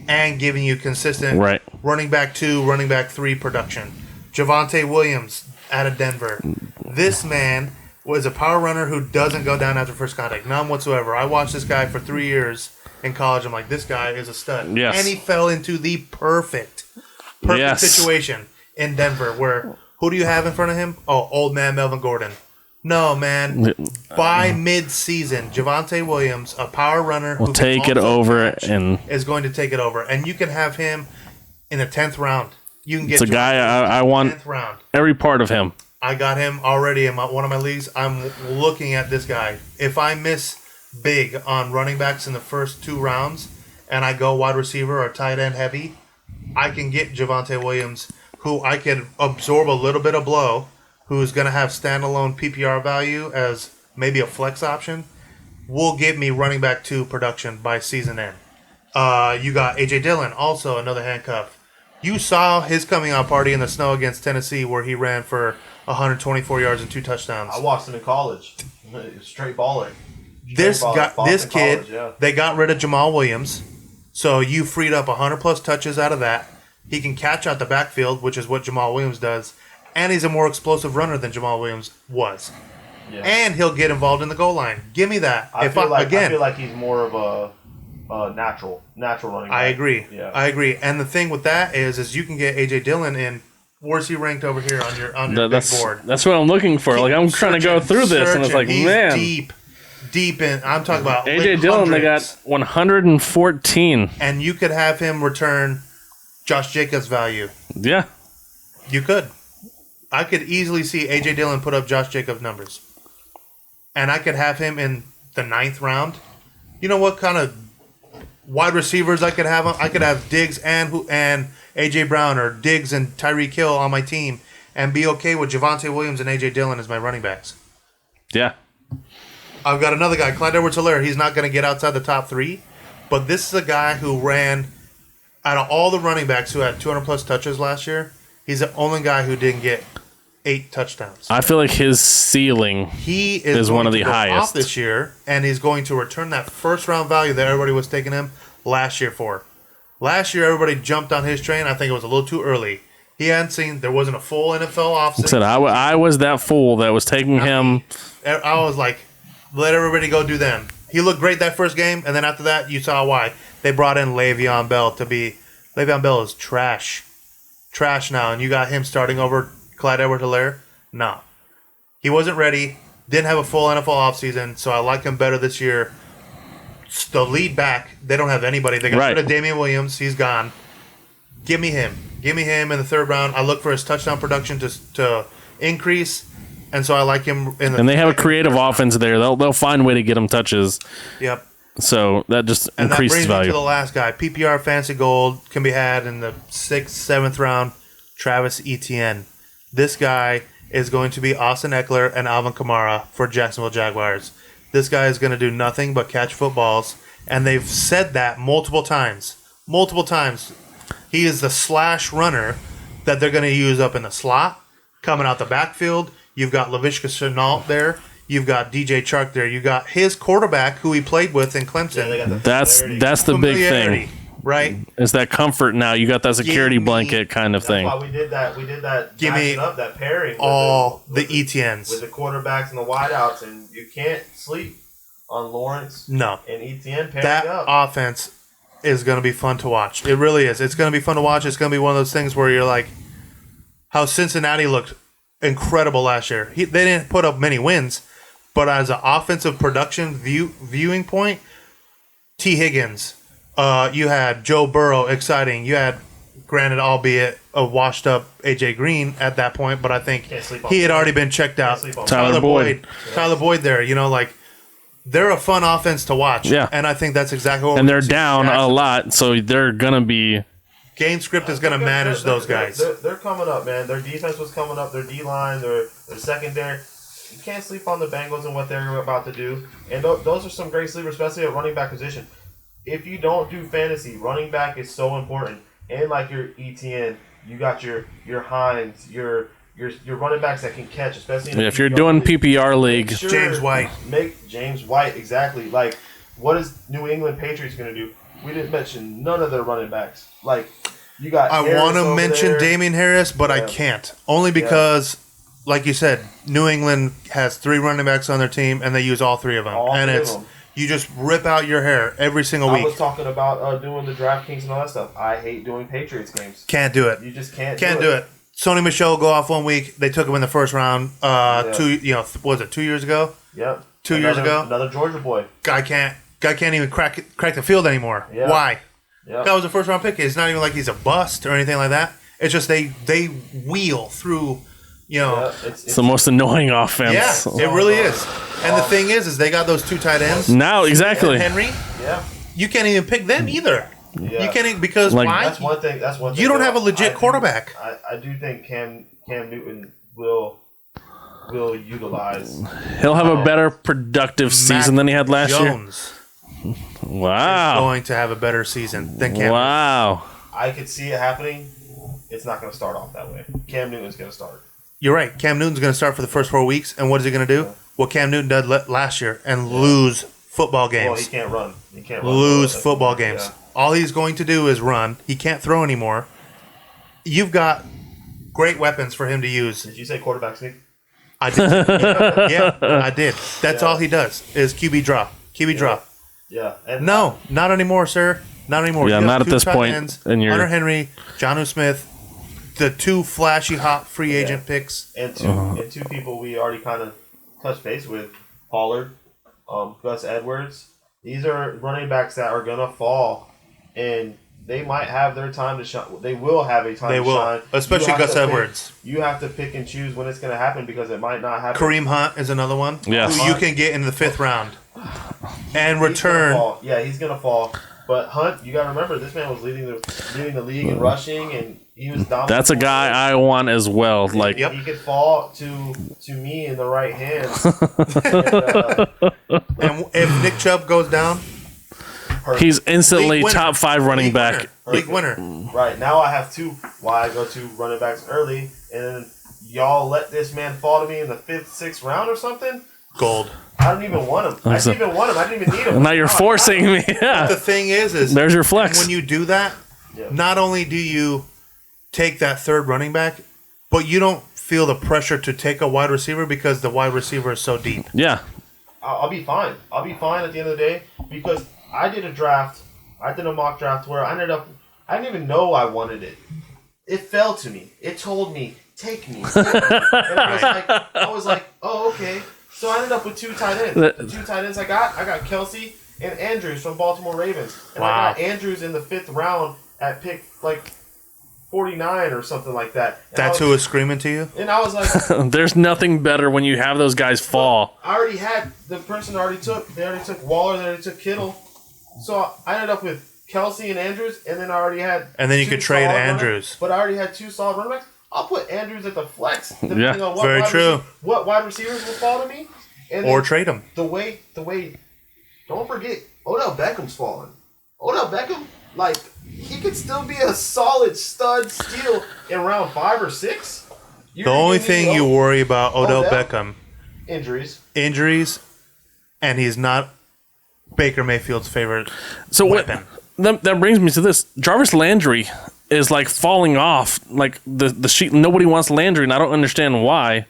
and giving you consistent running back 2, running back 3 production. Javonte Williams out of Denver. This man was a power runner who doesn't go down after first contact. None whatsoever. I watched this guy for 3 years in college. I'm like, this guy is a stud. Yes. And he fell into the perfect situation in Denver, where who do you have in front of him? Oh, old man Melvin Gordon. No, man. By mid-season, Javonte Williams, a power runner who will take it over and is going to take it over. And you can have him in the 10th round. You can get it's a guy I want 10th round. every part of him. I got him already in one of my leagues. I'm looking at this guy. If I miss big on running backs in the first 2 rounds and I go wide receiver or tight end heavy, I can get Javonte Williams, who I can absorb a little bit of blow, who's going to have standalone PPR value as maybe a flex option, will give me running back 2 production by season end. You got A.J. Dillon, also another handcuff. You saw his coming out party in the snow against Tennessee, where he ran for 124 yards and 2 touchdowns. I watched him in college. Straight baller. This kid, college, yeah. They got rid of Jamal Williams, so you freed up 100+ touches out of that. He can catch out the backfield, which is what Jamal Williams does, and he's a more explosive runner than Jamal Williams was. Yeah. And he'll get involved in the goal line. Give me that. I feel like he's more of a natural running back. I agree. Yeah. I agree. And the thing with that is you can get A.J. Dillon in. Where's he ranked over here on your big board? That's what I'm looking for. Like, I'm trying to go through this, and it's like, he's man, deep in. I'm talking about A.J. Dillon. They got 114, and you could have him return Josh Jacobs' value. Yeah, you could. I could easily see A.J. Dillon put up Josh Jacobs' numbers, and I could have him in the 9th round. You know what kind of wide receivers I could have. I could have Diggs and AJ Brown or Diggs and Tyreek Hill on my team and be okay with Javonte Williams and AJ Dillon as my running backs. Yeah. I've got another guy, Clyde Edwards-Helaire. He's not going to get outside the top 3, but this is a guy who ran out of all the running backs who had 200-plus touches last year. He's the only guy who didn't get 8 touchdowns. I feel like his ceiling is one of the highest off this year, and he's going to return that first-round value that everybody was taking him last year for. Last year, everybody jumped on his train. I think it was a little too early. He hadn't seen. There wasn't a full NFL offseason. I was that fool that was taking him. I was like, let everybody go do them. He looked great that first game, and then after that, you saw why. They brought in Le'Veon Bell to be... Le'Veon Bell is trash. Trash now, and you got him starting over Clyde Edwards-Helaire? No. He wasn't ready. Didn't have a full NFL offseason, so I like him better this year. The lead back, they don't have anybody. They got rid of Damian Williams. He's gone. Give me him. Give me him in the 3rd round. I look for his touchdown production to increase, and so I like him in the... And they have a creative offense there. They'll find a way to get him touches. Yep. So that just and increases that brings value. me to the last guy. PPR Fantasy Gold can be had in the 6th, 7th round. Travis Etienne. This guy is going to be Austin Eckler and Alvin Kamara for Jacksonville Jaguars. This guy is going to do nothing but catch footballs, and they've said that multiple times. Multiple times. He is the slash runner that they're going to use up in the slot, coming out the backfield. You've got Laviska Shenault there. You've got DJ Chark there. You got his quarterback who he played with in Clemson. That's the big thing, right? Is that comfort now? You got that security blanket kind of thing. That's why we did that. We did that. Give me up that pairing. All the Etiennes with the quarterbacks and the wideouts, and you can't sleep on Lawrence. No, and Etienne pairing that up. offense is going to be fun to watch. It really is. It's going to be fun to watch. It's going to be one of those things where you're like, how Cincinnati looked incredible last year. They didn't put up many wins. But as an offensive production viewing point, T. Higgins, you had Joe Burrow, exciting. You had, granted, albeit a washed-up A.J. Green at that point, but I think he had already been checked out. Tyler Boyd. Tyler Boyd there. They're a fun offense to watch. Yeah. And I think that's exactly what And they're down a lot, so they're going to be... Game script is going to manage those guys. They're coming up, man. Their defense was coming up. Their D-line, their secondary... You can't sleep on the Bengals and what they're about to do. And those are some great sleepers, especially at running back position. If you don't do fantasy, running back is so important. And like your ETN, you got your Hines, your running backs that can catch, especially in if you're doing PPR league. James White. Make James White, exactly. Like, what is New England Patriots going to do? We didn't mention none of their running backs. Like, you got I want to mention Damian Harris, but I can't. Only because... Like you said, New England has 3 running backs on their team, and they use all 3 of them. You just rip out your hair every single week. I was talking about doing the DraftKings and all that stuff. I hate doing Patriots games. Can't do it. You just can't do it. Sony Michel go off one week. They took him in the first round. 2 years ago? Yep. 2 years ago. Another Georgia boy. Guy can't even crack the field anymore. Yep. Why? Yep. That was a first round pick. It's not even like he's a bust or anything like that. It's just they wheel through. It's the most annoying offense. Yeah, it really is. And the thing is they got those 2 tight ends. Now, exactly. Henry. Yeah. You can't even pick them either. Yeah. You can't even, because why? That's one thing. You don't have a legit quarterback. I do think Cam Newton will utilize. He'll have a better productive season than he had last year. Wow. He's going to have a better season than Cam. Wow. I could see it happening. It's not going to start off that way. Cam Newton's going to start. You're right. Cam Newton's going to start for the first 4 weeks, and what is he going to do? What Cam Newton did last year and lose football games. Well, he can't run. Lose football games. Yeah. All he's going to do is run. He can't throw anymore. You've got great weapons for him to use. Did you say quarterback sneak? I did. Yeah, I did. That's all he does is QB draw. QB draw. Yeah. And no, not anymore, sir. Not anymore. Yeah, not at this point. Hunter Henry, Jonnu Smith, the 2 flashy hot free agent picks. And two people we already kind of touched base with, Pollard, Gus Edwards. These are running backs that are going to fall, and they might have their time to shine. They will have a time to shine. Especially Gus Edwards. You have to pick and choose when it's going to happen because it might not happen. Kareem Hunt is another one. Yes. Who you can get in the 5th round and return. He's going to fall. But Hunt, you got to remember, this man was leading the league in rushing, and he was dominant. That's a guy I want as well. Like, he could fall to me in the right hands. And if Nick Chubb goes down, he's instantly League winner. top 5 running back. League winner. Right, now I have 2. Why I go to running backs early, and y'all let this man fall to me in the 5th, 6th round or something? Gold. I don't even want him. I didn't even want him. I didn't even need him. Now you're forcing me. Yeah. The thing is there's your flex. when you do that, not only do you take that third running back, but you don't feel the pressure to take a wide receiver because the wide receiver is so deep. Yeah. I'll be fine. I'll be fine at the end of the day because I did a draft. I did a mock draft where I didn't even know I wanted it. It fell to me. It told me, take me. And I was like, oh, okay. So I ended up with 2 tight ends. The 2 tight ends I got Kelsey and Andrews from Baltimore Ravens. And I got Andrews in the 5th round at pick like 49 or something like that. And That's who was screaming to you? And I was like, there's nothing better when you have those guys fall. I already had the person they already took Waller, they already took Kittle. So I ended up with Kelsey and Andrews, and then I already had. And then you could trade Andrews. But I already had 2 solid running backs. I'll put Andrews at the flex, depending on very true. What wide receivers will fall to me, and or trade them. The way. Don't forget, Odell Beckham's falling. Odell Beckham, like he could still be a solid stud steal in round 5 or 6. The only thing you worry about Odell Beckham, injuries, and he's not Baker Mayfield's favorite weapon. That brings me to this. Jarvis Landry is like falling off like the sheet. Nobody wants Landry, and I don't understand why.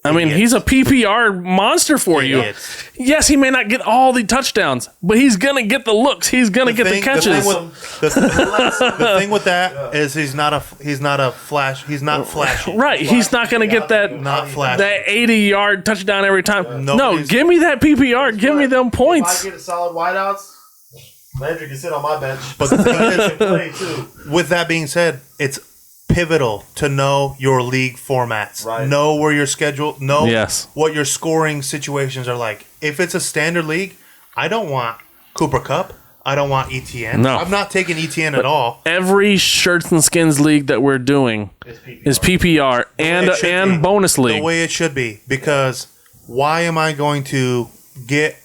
I mean, he's a PPR monster for you. Yes, he may not get all the touchdowns, but he's gonna get the looks. He's gonna get the catches. The thing with that is he's not a flash. He's not flashy. Right, he's not gonna get that not flashy. that 80-yard touchdown every time. No, give me that PPR. Give me them points. If I get solid wideouts, Landry can sit on my bench. But the thing is, play too. With that being said, it's pivotal to know your league formats. Right. Know where you're scheduled. Know what your scoring situations are like. If it's a standard league, I don't want Cooper Kupp. I don't want ETN. No. I'm not taking ETN at all. Every Shirts and Skins league that we're doing is PPR and bonus league. The way it should be. Because why am I going to get...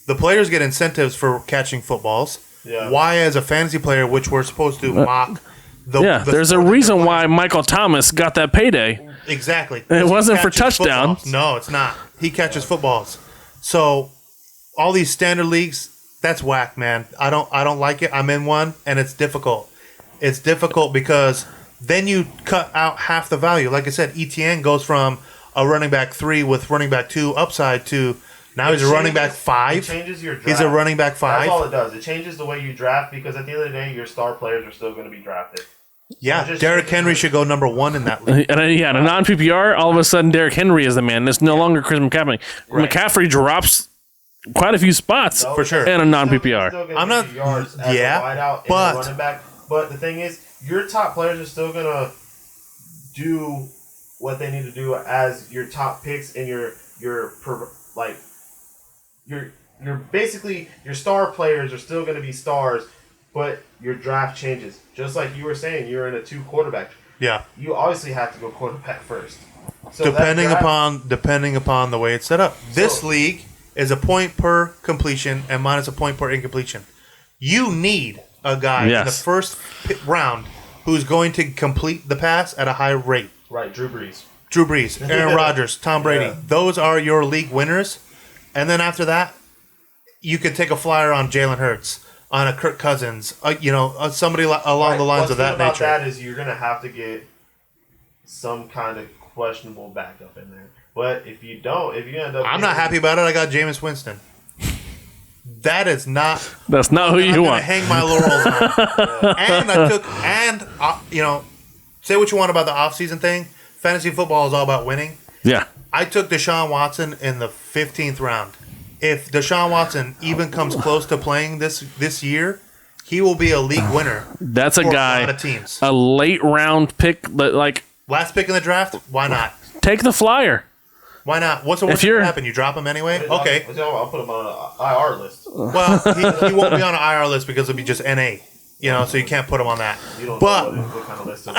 The players get incentives for catching footballs. Yeah. Why, as a fantasy player, which we're supposed to mock... there's a reason why Michael Thomas got that payday. Exactly. It wasn't for touchdowns. No, it's not. He catches footballs. So all these standard leagues, that's whack, man. I don't like it. I'm in one, and it's difficult. It's difficult because then you cut out half the value. Like I said, ETN goes from a running back 3 with running back 2 upside to now he's a running back 5. It changes your draft. He's a running back 5. That's all it does. It changes the way you draft because at the end of the day, your star players are still going to be drafted. Yeah, Derrick Henry should go number 1 in that league. And in a non-PPR, all of a sudden Derrick Henry is the man. It's no longer Chris McCaffrey. Right. McCaffrey drops quite a few spots for sure in a non-PPR. I'm not. But running back. But the thing is, your top players are still going to do what they need to do as your top picks and your basically your star players are still going to be stars, but your draft changes. Just like you were saying, you're in a 2 quarterback. Yeah. You obviously have to go quarterback first. So depending upon the way it's set up. This league is a point per completion and minus a point per incompletion. You need a guy in the first round who's going to complete the pass at a high rate. Right, Drew Brees, Aaron Rodgers, Tom Brady. Yeah. Those are your league winners. And then after that, you could take a flyer on Jalen Hurts, on a Kirk Cousins, somebody along the lines of that nature. What's good about that is you're going to have to get some kind of questionable backup in there. But if you end up... I'm not happy about it. I got Jameis Winston. That's not who you want. Hang my laurels on. Say what you want about the offseason thing. Fantasy football is all about winning. Yeah. I took Deshaun Watson in the 15th round. If Deshaun Watson even comes close to playing this year, he will be a league winner. That's a guy. A lot of teams. A late round pick, like last pick in the draft. Why not? Take the flyer. Why not? What's the worst that can happen? You drop him anyway? Okay. I'll put him on an IR list. Well, he won't be on an IR list because it'll be just NA. You know, so you can't put him on that. You don't but know what kind of list it is.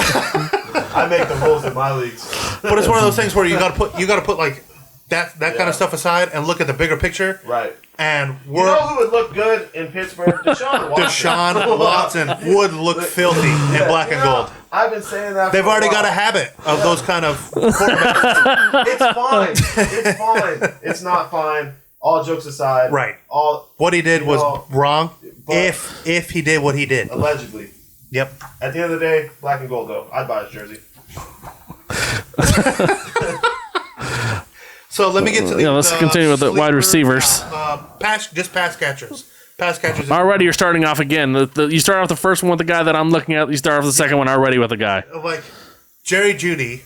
I make the rules in my leagues. But it's one of those things where you got to put like that kind of stuff aside and look at the bigger picture. Right. And you know who would look good in Pittsburgh? Deshaun Watson would look filthy in black and gold. I've been saying that. They've already got a habit of those kind of quarterbacks. It's fine. It's fine. It's not fine. All jokes aside. Right. What he did was wrong. If he did what he did. Allegedly. Yep. At the end of the day, black and gold though. I'd buy his jersey. So let me get to the. Let's continue with the wide receivers. Pass catchers. Pass catchers. Already, you're starting off again. You start off the first one with the guy that I'm looking at. You start off the second one already with a guy. Like Jerry Jeudy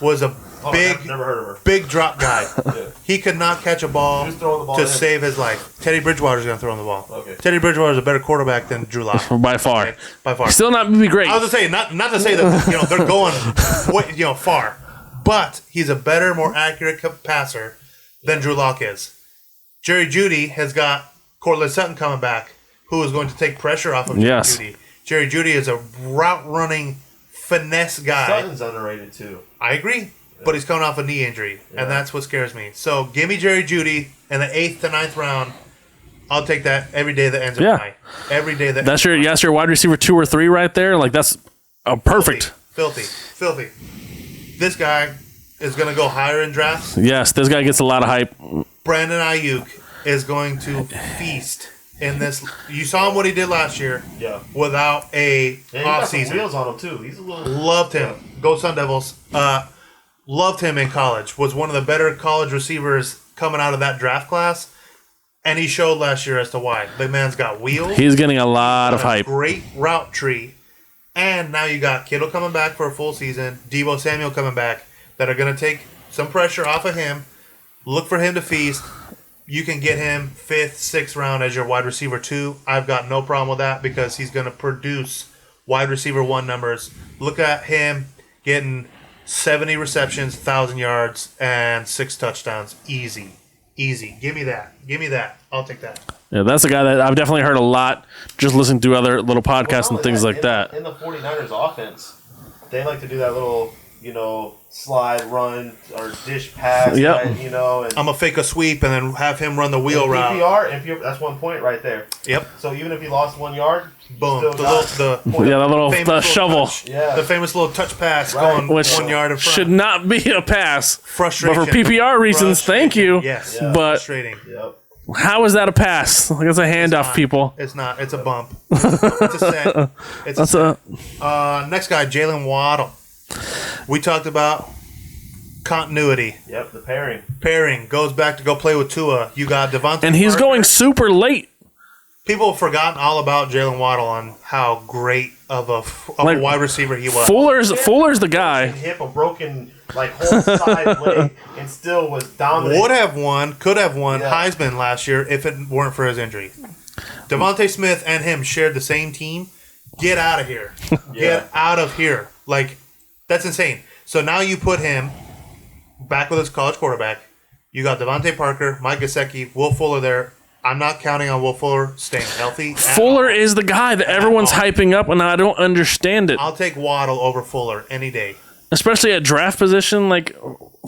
was a never heard of her. Big drop guy. Yeah. He could not catch a ball, to save his life. Teddy Bridgewater's going to throw him the ball. Okay. Teddy Bridgewater's a better quarterback than Drew Lock. By far. Okay? By far. Still not be great. I was going to say not to say that they're going far, but he's a better, more accurate passer than Drew Lock is. Jerry Jeudy has got Cortland Sutton coming back, who is going to take pressure off of Jerry Jeudy. Jerry Jeudy is a route running finesse guy. Sutton's underrated too. I agree. But he's coming off a knee injury, and that's what scares me. So give me Jerry Jeudy in the 8th to 9th round. I'll take that every day that ends in high. Every day that that's your wide receiver 2 or 3 right there. Like that's perfect. Filthy. This guy is going to go higher in drafts. Yes, this guy gets a lot of hype. Brandon Ayuk is going to feast in this. You saw him what he did last year. Yeah. Without a offseason. Wheels on him too. He's a little. Loved him. Go Sun Devils. Loved him in college. Was one of the better college receivers coming out of that draft class. And he showed last year as to why. The man's got wheels. He's getting a lot of hype. Great route tree. And now you got Kittle coming back for a full season. Deebo Samuel coming back. That are going to take some pressure off of him. Look for him to feast. You can get him 5th, 6th round as your wide receiver 2. I've got no problem with that because he's going to produce wide receiver 1 numbers. Look at him getting 70 receptions, 1,000 yards, and 6 touchdowns. Easy. Give me that. I'll take that. Yeah, that's a guy that I've definitely heard a lot just listening to other little podcasts and things like that. In the 49ers offense, they like to do that little, slide, run, or dish pass. Yep. And I'm going to fake a sweep and then have him run the wheel route. PPR, that's 1 point right there. Yep. So even if he lost 1 yard, boom. The little shovel. The famous little touch pass going which 1 yard in front. Should not be a pass. Frustration. But for PPR reasons, thank you. Yes. But frustrating. Yep. How is that a pass? Like it's a handoff, people. It's not. It's a bump. It's a set. It's That's a set. Next guy, Jalen Waddle. We talked about continuity. Yep, the pairing. Pairing goes back to go play with Tua. You got Javonte. And he's going super late. People have forgotten all about Jalen Waddle and how great of a wide receiver he was. Fuller's the guy. Hip a broken whole side leg and still was dominant. Could have won Heisman last year if it weren't for his injury. Devontae Smith and him shared the same team. Get out of here. Get out of here. That's insane. So now you put him back with his college quarterback. You got Devontae Parker, Mike Gesicki, Will Fuller there. I'm not counting on Will Fuller staying healthy. Fuller is the guy that everyone's hyping up, and I don't understand it. I'll take Waddle over Fuller any day. Especially at draft position,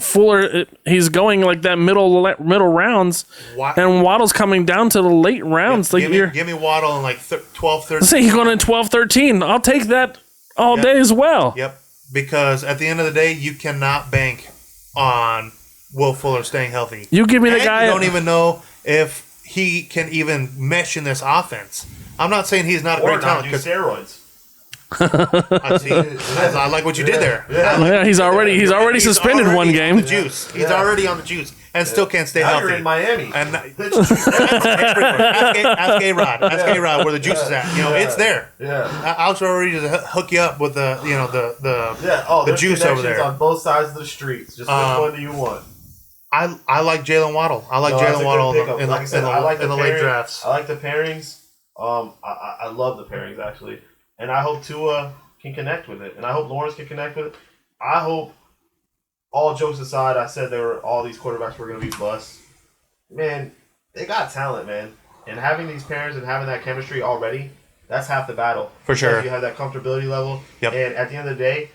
Fuller, he's going that middle rounds, and Waddle's coming down to the late rounds. Give me Waddle in 12, 13. Let's say he's going in 12, 13. I'll take that all day as well. Yep, because at the end of the day, you cannot bank on Will Fuller staying healthy. You give me the guy. You don't even know if he can even mesh in this offense. I'm not saying he's not a great talent. Or not do steroids. I like what you did there. Yeah, he's already suspended one game. On the juice. He's already on the juice and still can't stay healthy. You're in Miami. And ask A-Rod. Ask A-Rod where the juice is at. It's there. Yeah. Alex already to hook you up with the juice over there. On both sides of the streets. Just which one do you want? I like Jalen Waddle. I like Jalen Waddle in the late drafts. I like the pairings. I love the pairings actually, and I hope Tua can connect with it, and I hope Lawrence can connect with it. I hope all jokes aside, I said all these quarterbacks were going to be busts. Man, they got talent, man. And having these parents and having that chemistry already, that's half the battle. For sure. Because you have that comfortability level. Yep. And at the end of the day,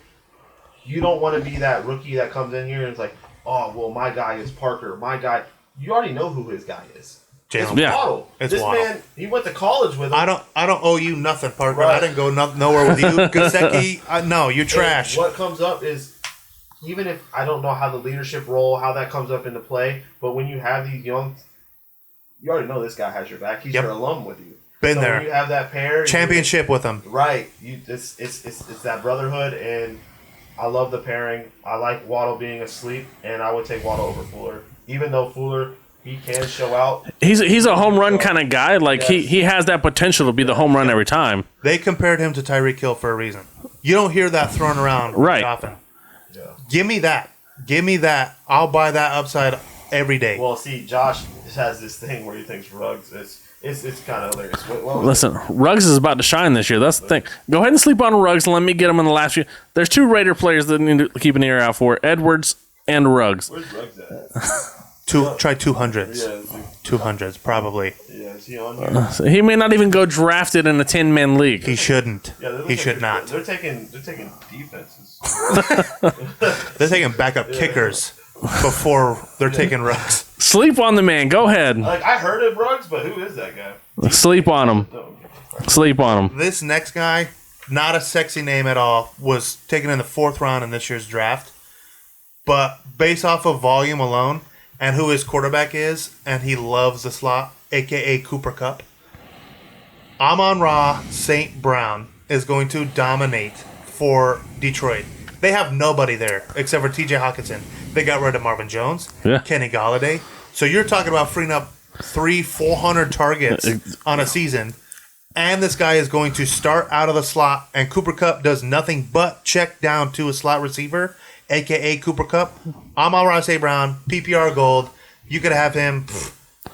you don't want to be that rookie that comes in here and it's like, oh, well, my guy is Parker. My guy, you already know who his guy is. It's Waddle. It's this Waddle. man, he went to college with him. I don't owe you nothing, Parker. Right. I didn't go nowhere with you. Gasecki, no, you trash. And what comes up is, even if I don't know how the leadership role, how that comes up into play, but when you have these young, you already know this guy has your back. He's your alum with you. Been so there. When you have that pair, Championship with him. Right. It's that brotherhood, and I love the pairing. I like Waddle being asleep, and I would take Waddle over Fuller, even though Fuller. He can show out. He's a home run kind of guy. Like he has that potential to be the home run every time. They compared him to Tyreek Hill for a reason. You don't hear that thrown around often. Yeah. Give me that. Give me that. I'll buy that upside every day. Well, see, Josh has this thing where he thinks Ruggs. It's kind of hilarious. Listen, Ruggs is about to shine this year. That's the thing. Go ahead and sleep on Ruggs and let me get him in the last few. There's 2 Raider players that need to keep an ear out for: Edwards and Ruggs. Where's Ruggs at? Try 200s. Yeah, 200s, probably. Yeah, is he on here? He may not even go drafted in a 10-man league. He shouldn't. Yeah, he should not. They're taking defenses. They're taking backup kickers before they're taking Ruggs. Sleep on the man. Go ahead. Like, I heard of Ruggs, but who is that guy? Sleep on him. Sleep on him. This next guy, not a sexy name at all, was taken in the 4th round in this year's draft. But based off of volume alone, and who his quarterback is, and he loves the slot, a.k.a. Cooper Kupp. Amon-Ra St. Brown is going to dominate for Detroit. They have nobody there except for T.J. Hawkinson. They got rid of Marvin Jones, Kenny Golladay. So you're talking about freeing up 400 targets on a season, and this guy is going to start out of the slot, and Cooper Kupp does nothing but check down to a slot receiver, a.k.a. Cooper Kupp. Amon-Ra St. Brown, PPR gold. You could have him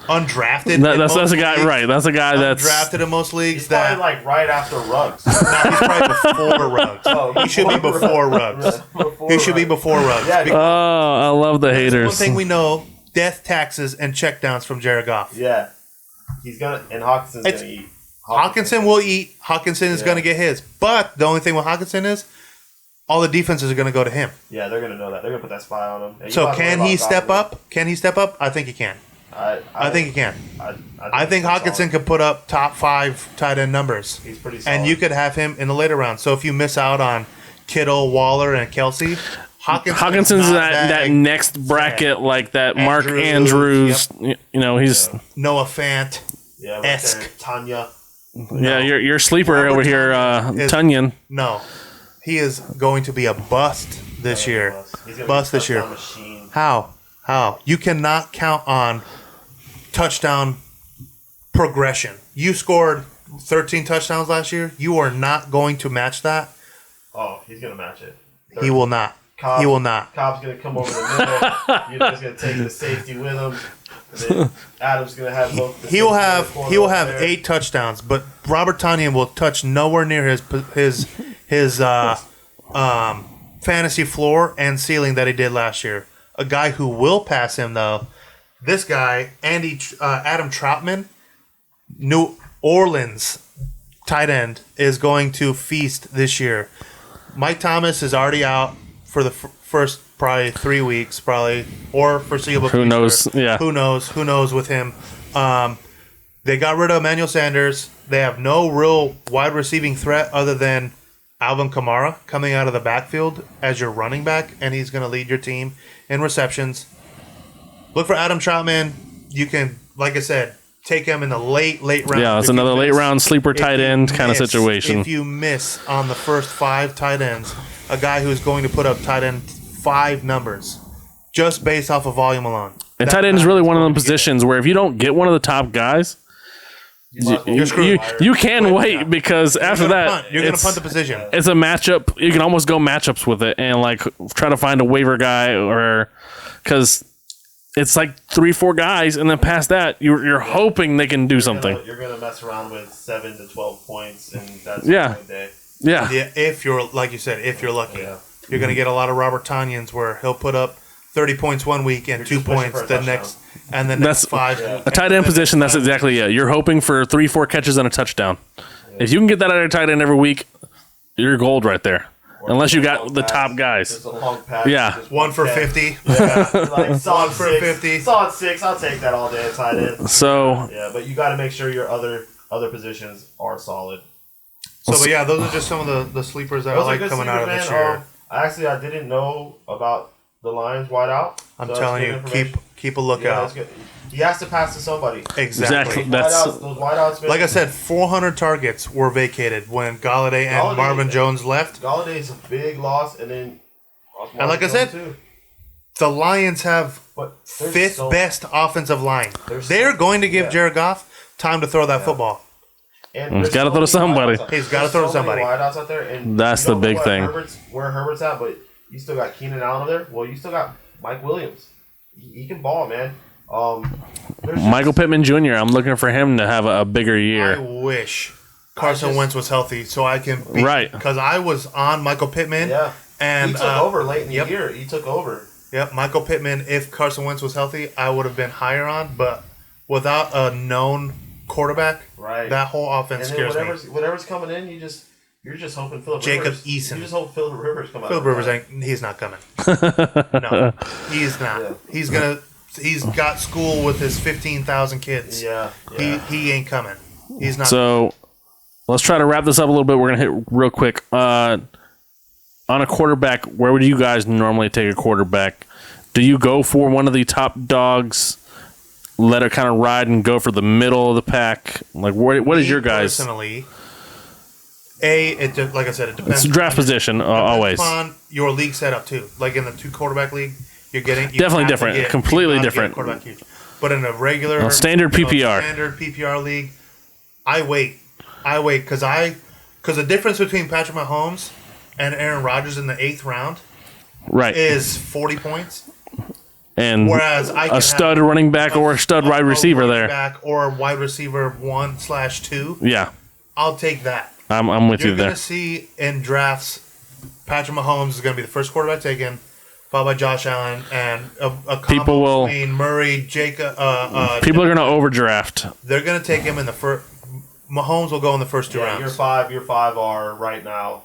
undrafted. That's a guy, leagues. Right? That's a guy that's drafted in most leagues. He's probably like right after Ruggs. No, he's probably before Ruggs. He should be before Ruggs. He should be before Ruggs. Yeah, I love the haters. One thing we know: death taxes and checkdowns from Jared Goff. Yeah, he's gonna, and Hawkinson's gonna eat. Hawkinson will eat. Hawkinson is going to get his. But the only thing with Hawkinson is all the defenses are going to go to him. Yeah, they're going to know that. They're going to put that spy on him. So can he step up? Can he step up? I think he can. I think he can. I think Hawkinson could put up top 5 tight end numbers. He's pretty solid. And you could have him in the later rounds. So if you miss out on Kittle, Waller, and Kelsey, Hawkinson's that next bracket, like that Mark Andrews. Yep. You know, he's Noah Fant. Yeah, right Tanya. Yeah, your sleeper over here, Tunyon. No, he is going to be a bust this year. Bust this year. Machine. How? You cannot count on touchdown progression. You scored 13 touchdowns last year. You are not going to match that. Oh, he's going to match it. He will not. He will not. Cobb's going to come over the middle. You're just going to take the safety with him. And then Adam's going to have both. He will have 8 touchdowns, but Robert Tonyan will touch nowhere near his fantasy floor and ceiling that he did last year. A guy who will pass him though, this guy Adam Troutman, New Orleans tight end, is going to feast this year. Mike Thomas is already out for the first probably 3 weeks, or foreseeable. Who knows? Yeah. Who knows with him? They got rid of Emmanuel Sanders. They have no real wide receiving threat other than Alvin Kamara coming out of the backfield as your running back, and he's going to lead your team in receptions. Look for Adam Troutman. You can, like I said, take him in the late round. Yeah, it's another late round sleeper tight end kind of situation. If you miss on the first 5 tight ends, a guy who's going to put up tight end 5 numbers just based off of volume alone. And tight end is really one of them positions where if you don't get one of the top guys, you can wait because after that you're going to punt the position. It's a matchup. You can almost go matchups with it and like try to find a waiver guy, or because it's like 3-4 guys, and then past that you're hoping they can do something. You're going to mess around with 7 to 12 points, and that's Yeah. a day. Yeah. If you're, like you said, if you're lucky. You're going to get a lot of Robert Tanyans where he'll put up 30 points one week and 2 points the next, and the next 5. A tight end position, that's exactly it. You're hoping for 3-4 catches and a touchdown. If you can get that out of your tight end every week, you're gold right there. Unless you got the top guys. Just a long pass. Yeah. 1 for 50. Yeah. Like, solid 1 for 50. Solid 6. I'll take that all day at tight end. So Yeah, but you got to make sure your other positions are solid. So, but yeah, those are just some of the sleepers that I like coming out of this year. I didn't know about the Lions wide out. I'm telling you, keep a lookout. Yeah, he has to pass to somebody. Exactly. Those wideouts, like I said, 400 targets were vacated when Galladay and Marvin Jones left. Galladay's a big loss, and then and like I said, the Lions have fifth best offensive line. They're going to give Jared Goff time to throw that football. And he's got to throw to somebody. He's got to throw to somebody. Wideouts out there, and that's the big thing. Where Herbert's at, but you still got Keenan Allen there. Well, you still got Mike Williams. He can ball, man. Michael Pittman Jr., I'm looking for him to have a bigger year. I wish Carson Wentz was healthy so I can beat. Right. Because I was on Michael Pittman. Yeah. And he took over late in the year. He took over. Yep, Michael Pittman, if Carson Wentz was healthy, I would have been higher on. But without a known quarterback, that whole offense scares me. Whatever's coming in, you're just hoping Philip Jacob Rivers. Eason. You just hope Philip Rivers come out. Philip Rivers he's not coming. No, he's not. Yeah. He's got school with his 15,000 kids. Yeah. He ain't coming. He's not. So let's try to wrap this up a little bit. We're gonna hit real quick. On a quarterback, where would you guys normally take a quarterback? Do you go for one of the top dogs, let it kind of ride and go for the middle of the pack? Like, what is your guys? Personally, like I said, it depends. It's draft position always. Depends on your league setup too. Like in the 2 quarterback league, you're getting definitely different, completely different. But in a regular standard PPR, standard PPR league, I wait because the difference between Patrick Mahomes and Aaron Rodgers in the 8th round, is 40 points. And whereas I can a stud running back or a stud wide receiver there, or a wide receiver 1/2. Yeah, I'll take that. I'm with you there. You're going to see in drafts, Patrick Mahomes is going to be the first quarterback taken, followed by Josh Allen, and a combo between Murray, Jacob. People are going to overdraft. They're going to take him in the first. Mahomes will go in the first 2 rounds. Your five are right now.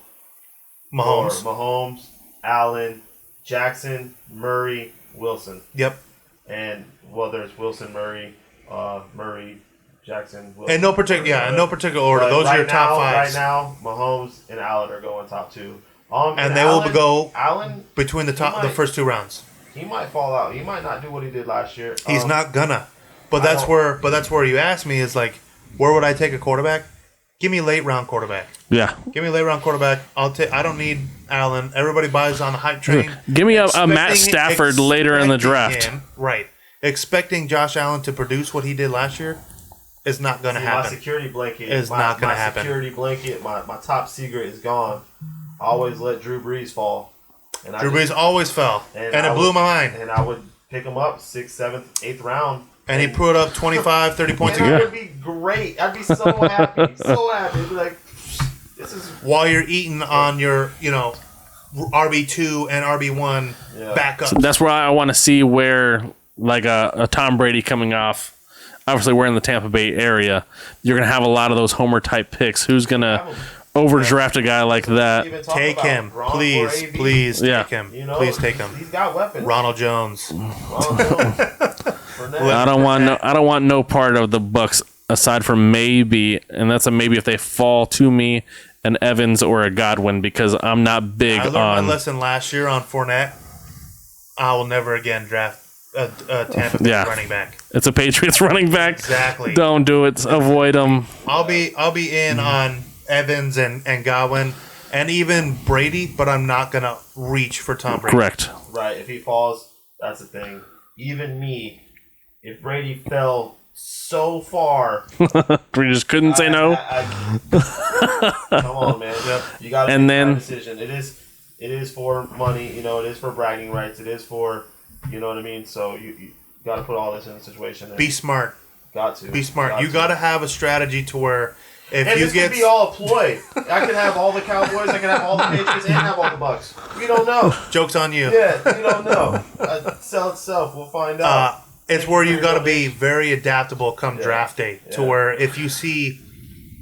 Mahomes, Allen, Jackson, Murray, Wilson. Yep. And there's Wilson, Murray, Jackson, Wilson. In no particular order. Those are your top 5. Right now, Mahomes and Allen are going top 2. And they will go between the first 2 rounds. He might fall out. He might not do what he did last year. He's not gonna. But that's where you asked me is like, where would I take a quarterback? Give me late round quarterback. Yeah. Give me a late round quarterback. I don't need Allen. Everybody buys on the hype train. Give me a Matt Stafford later in the draft. Right. Expecting Josh Allen to produce what he did last year is not going to happen. My security blanket is not going to happen. My security blanket, my top secret is gone. I always let Drew Brees fall. And Drew Brees always fell. And it blew my mind. And I would pick him up 6th, 7th, 8th round. And he put up 25, 30 points a game. That would be great. I'd be so happy. So happy. It'd be like, this is... While you're eating on your, RB2 and RB1 backup. So that's where I want to see where, like a Tom Brady coming off. Obviously, we're in the Tampa Bay area. You're going to have a lot of those Homer-type picks. Who's going to overdraft a guy like that? Take him. Please take him. Please take him. He's got weapons. Ronald Jones. I don't want no part of the Bucks aside from maybe, and that's a maybe if they fall to me, an Evans or a Godwin, because I'm not big on. I learned my lesson last year on Fournette. I will never again draft a Tampa Bay running back. It's a Patriots running back. Exactly. Don't do it. Avoid them. I'll be in on Evans and Godwin and even Brady, but I'm not gonna reach for Tom Brady. Correct. Right. If he falls, that's the thing. Even me. If Brady fell so far, we just couldn't say no. Come on, man. Yep. You got to make a decision. It is for money. It is for bragging rights. It is for, you know what I mean. So you got to put all this in a situation. Be smart. Got to be smart. You got to have a strategy to where If And you this get could be all a ploy. I could have all the Cowboys, I could have all the Patriots, and have all the Bucks. We don't know. jokes on you. Yeah, we don't know. Sell itself. We'll find out. It's where you got to be very adaptable come draft day to where if you see,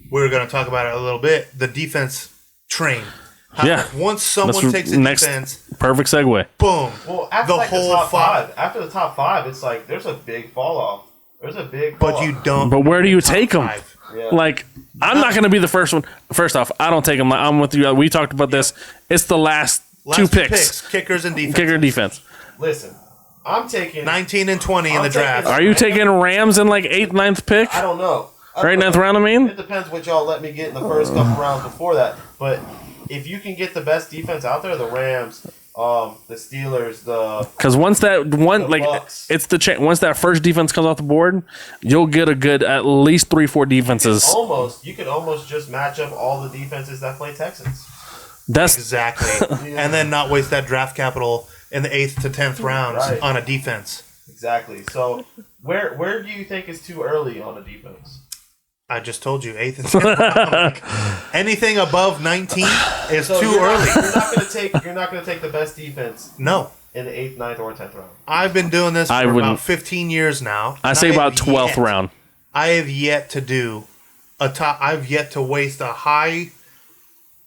we're going to talk about it a little bit, the defense train. Once someone takes a defense, perfect segue. Boom. Well, after the like whole the top five, after the top five, it's like there's a big fall off. There's a big fall But you off. don't. But where do you take them? Yeah. Like, I'm not going to be the first one. First off, I don't take them. I'm with you. We talked about this. It's the last two picks. Kickers and defense. Kicker and defense. Listen, I'm taking 19 and 20 in the draft. Are you taking Rams in like 8th, 9th pick? I don't know. Right, 9th round, I mean? It depends what y'all let me get in the first couple rounds before that. But if you can get the best defense out there, the Rams, the Steelers, because once that one, the like, Bucks. it's the once that first defense comes off the board, you'll get a good at least 3-4 defenses. you could almost just match up all the defenses that play Texans. That's Exactly. And then not waste that draft capital in the 8th to 10th rounds on a defense. Exactly. So where do you think is too early on a defense? I just told you, 8th and 10th round. Anything above 19 is So too you're early. You're not gonna take the best defense No. in the 8th, 9th, or 10th round. I've been doing this for wouldn't- about 15 years now. I and say have about 12th yet- round. I have yet to do a top. I've yet to waste a high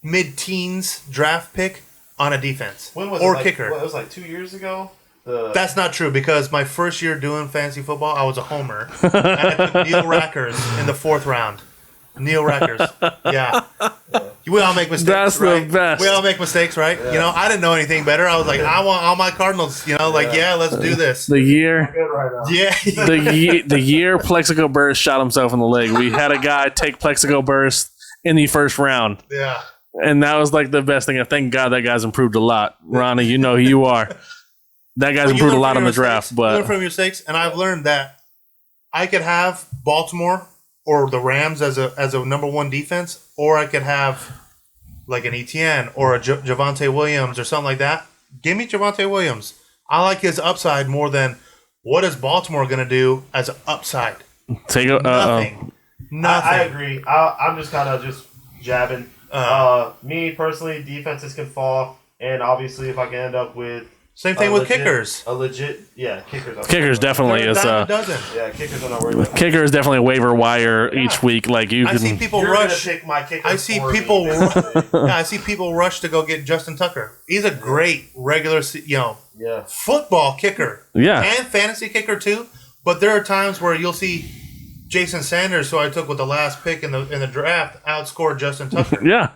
mid-teens draft pick on a defense When was or it? Like, kicker. It was like 2 years ago. That's not true because my first year doing fantasy football, I was a homer. And I took Neil Rackers in the 4th round. Neil Rackers. Yeah. We all make mistakes, That's the right? best. We all make mistakes, right? Yeah. You know, I didn't know anything better. I was like, I want all my Cardinals, let's do this. The year Good right now. Yeah. the year Plexico Burst shot himself in the leg. We had a guy take Plexico Burst in the first round. Yeah. And that was like the best thing. Thank God that guy's improved a lot. Ronnie, you know who you are. That guy's improved a lot on the draft. You learn But from your mistakes, and I've learned that I could have Baltimore or the Rams as a number one defense, or I could have like an ETN or a Javonte Williams or something like that. Give me Javonte Williams. I like his upside more than what is Baltimore going to do as an upside. take a Nothing. Nothing. I agree. I'm just kind of just jabbing. Me personally, defenses can fall, and obviously, if I can end up with Same thing with kickers. Kickers. kickers definitely They're a is. dime a dozen. Yeah, kickers are not worried about. Kicker is definitely a waiver wire each week. Like you I see can. people You're rush. gonna pick my kicker. I see for people. me, basically. I see people rush to go get Justin Tucker. He's a great regular, Yeah. football kicker. Yeah. And fantasy kicker too. But there are times where you'll see Jason Sanders, who I took with the last pick in the draft, outscore Justin Tucker Yeah.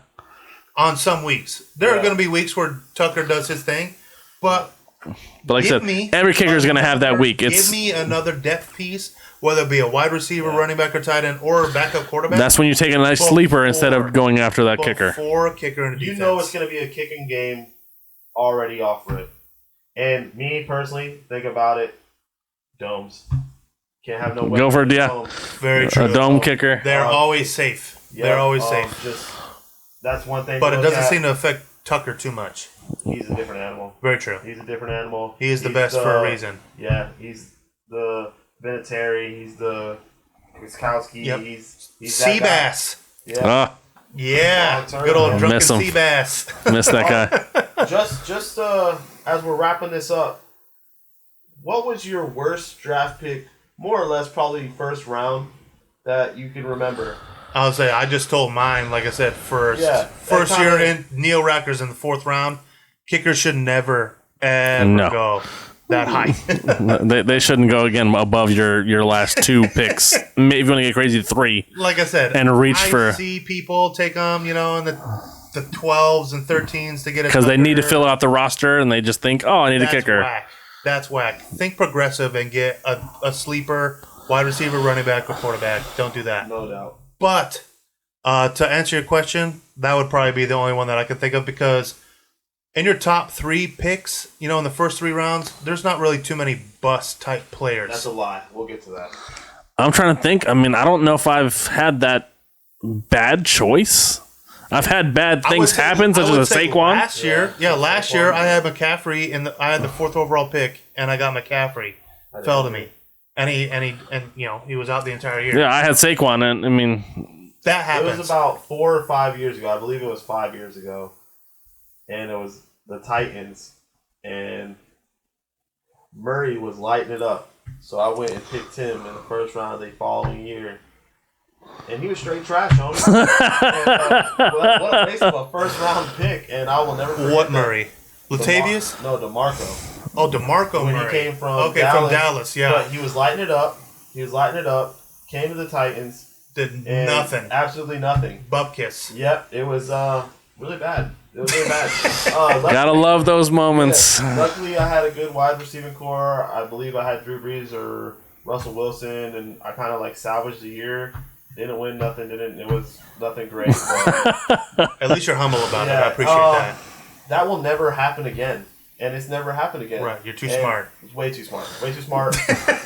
on some weeks. There are Yeah. going to be weeks where Tucker does his thing, but But like I said, every kicker is going to have that week. give It's me another depth piece, whether it be a wide receiver, running back, or tight end, or a backup quarterback. that's when you take a nice sleeper instead of going after that kicker. Before a kicker and a defense. You know it's going to be a kicking game already off rip. And me personally, think about it. Domes. Can't have no Go for it, yeah. domes. Very true. A dome kicker. They're always safe. Yeah, They're always safe. That's one thing. But to it look doesn't at. seem to affect Tucker too much. He's a different animal. Very true. He's a different animal. He is the He's best for a reason. Yeah, he's the Vinatieri. He's the Wiskowski. Yep. He's that guy. Seabass. Yeah. Ah, Yeah. Long-term, Good old man. drunken Miss him. Seabass. missed that guy. just as we're wrapping this up, what was your worst draft pick? More or less, probably first round that you can remember. I'll say I just told mine, like I said, first. Yeah, First that year kinda- in, Neil Rackers in the 4th round. Kickers should never, ever go that high. They shouldn't go again above your last two picks. Maybe if you want to get crazy, 3. Like I said, And reach I for- see people take them, in the 12s and 13s to get a Because they need to Tucker. fill out the roster and they just think, oh, I need a That's kicker. whack. That's whack. Think progressive and get a sleeper, wide receiver, running back, or quarterback. Don't do that. No doubt. But to answer your question, that would probably be the only one that I can think of because in your top 3 picks, in the first 3 rounds, there's not really too many bust type players. That's a lie. We'll get to that. I'm trying to think. I mean, I don't know if I've had that bad choice. I've had bad things happen, such as a Saquon. Last year, last year I had McCaffrey I had the 4th overall pick, and I got McCaffrey. Fell to me, and he was out the entire year. Yeah, I had Saquon, and I mean, That happens. It was about 4 or 5 years ago. I believe it was 5 years ago. And it was the Titans. And Murray was lighting it up. So I went and picked him in the first round of the following year. And he was straight trash on me. What a waste of a first round pick. And I will never forget What that. Murray? Latavius? No, DeMarco. Oh, DeMarco When Murray. he came from from Dallas, yeah. But he was lighting it up. Came to the Titans. Did And nothing. Absolutely nothing. Bupkis. Yep, it was really bad. It was really bad. Gotta love those moments. Yeah, luckily, I had a good wide receiving core. I believe I had Drew Brees or Russell Wilson, and I kind of like salvaged the year. Didn't win nothing. It was nothing great. But, At least you're humble about it. yeah, I appreciate that. That will never happen again. And it's never happened again. Right, you're too smart. It's way too smart. Way too smart.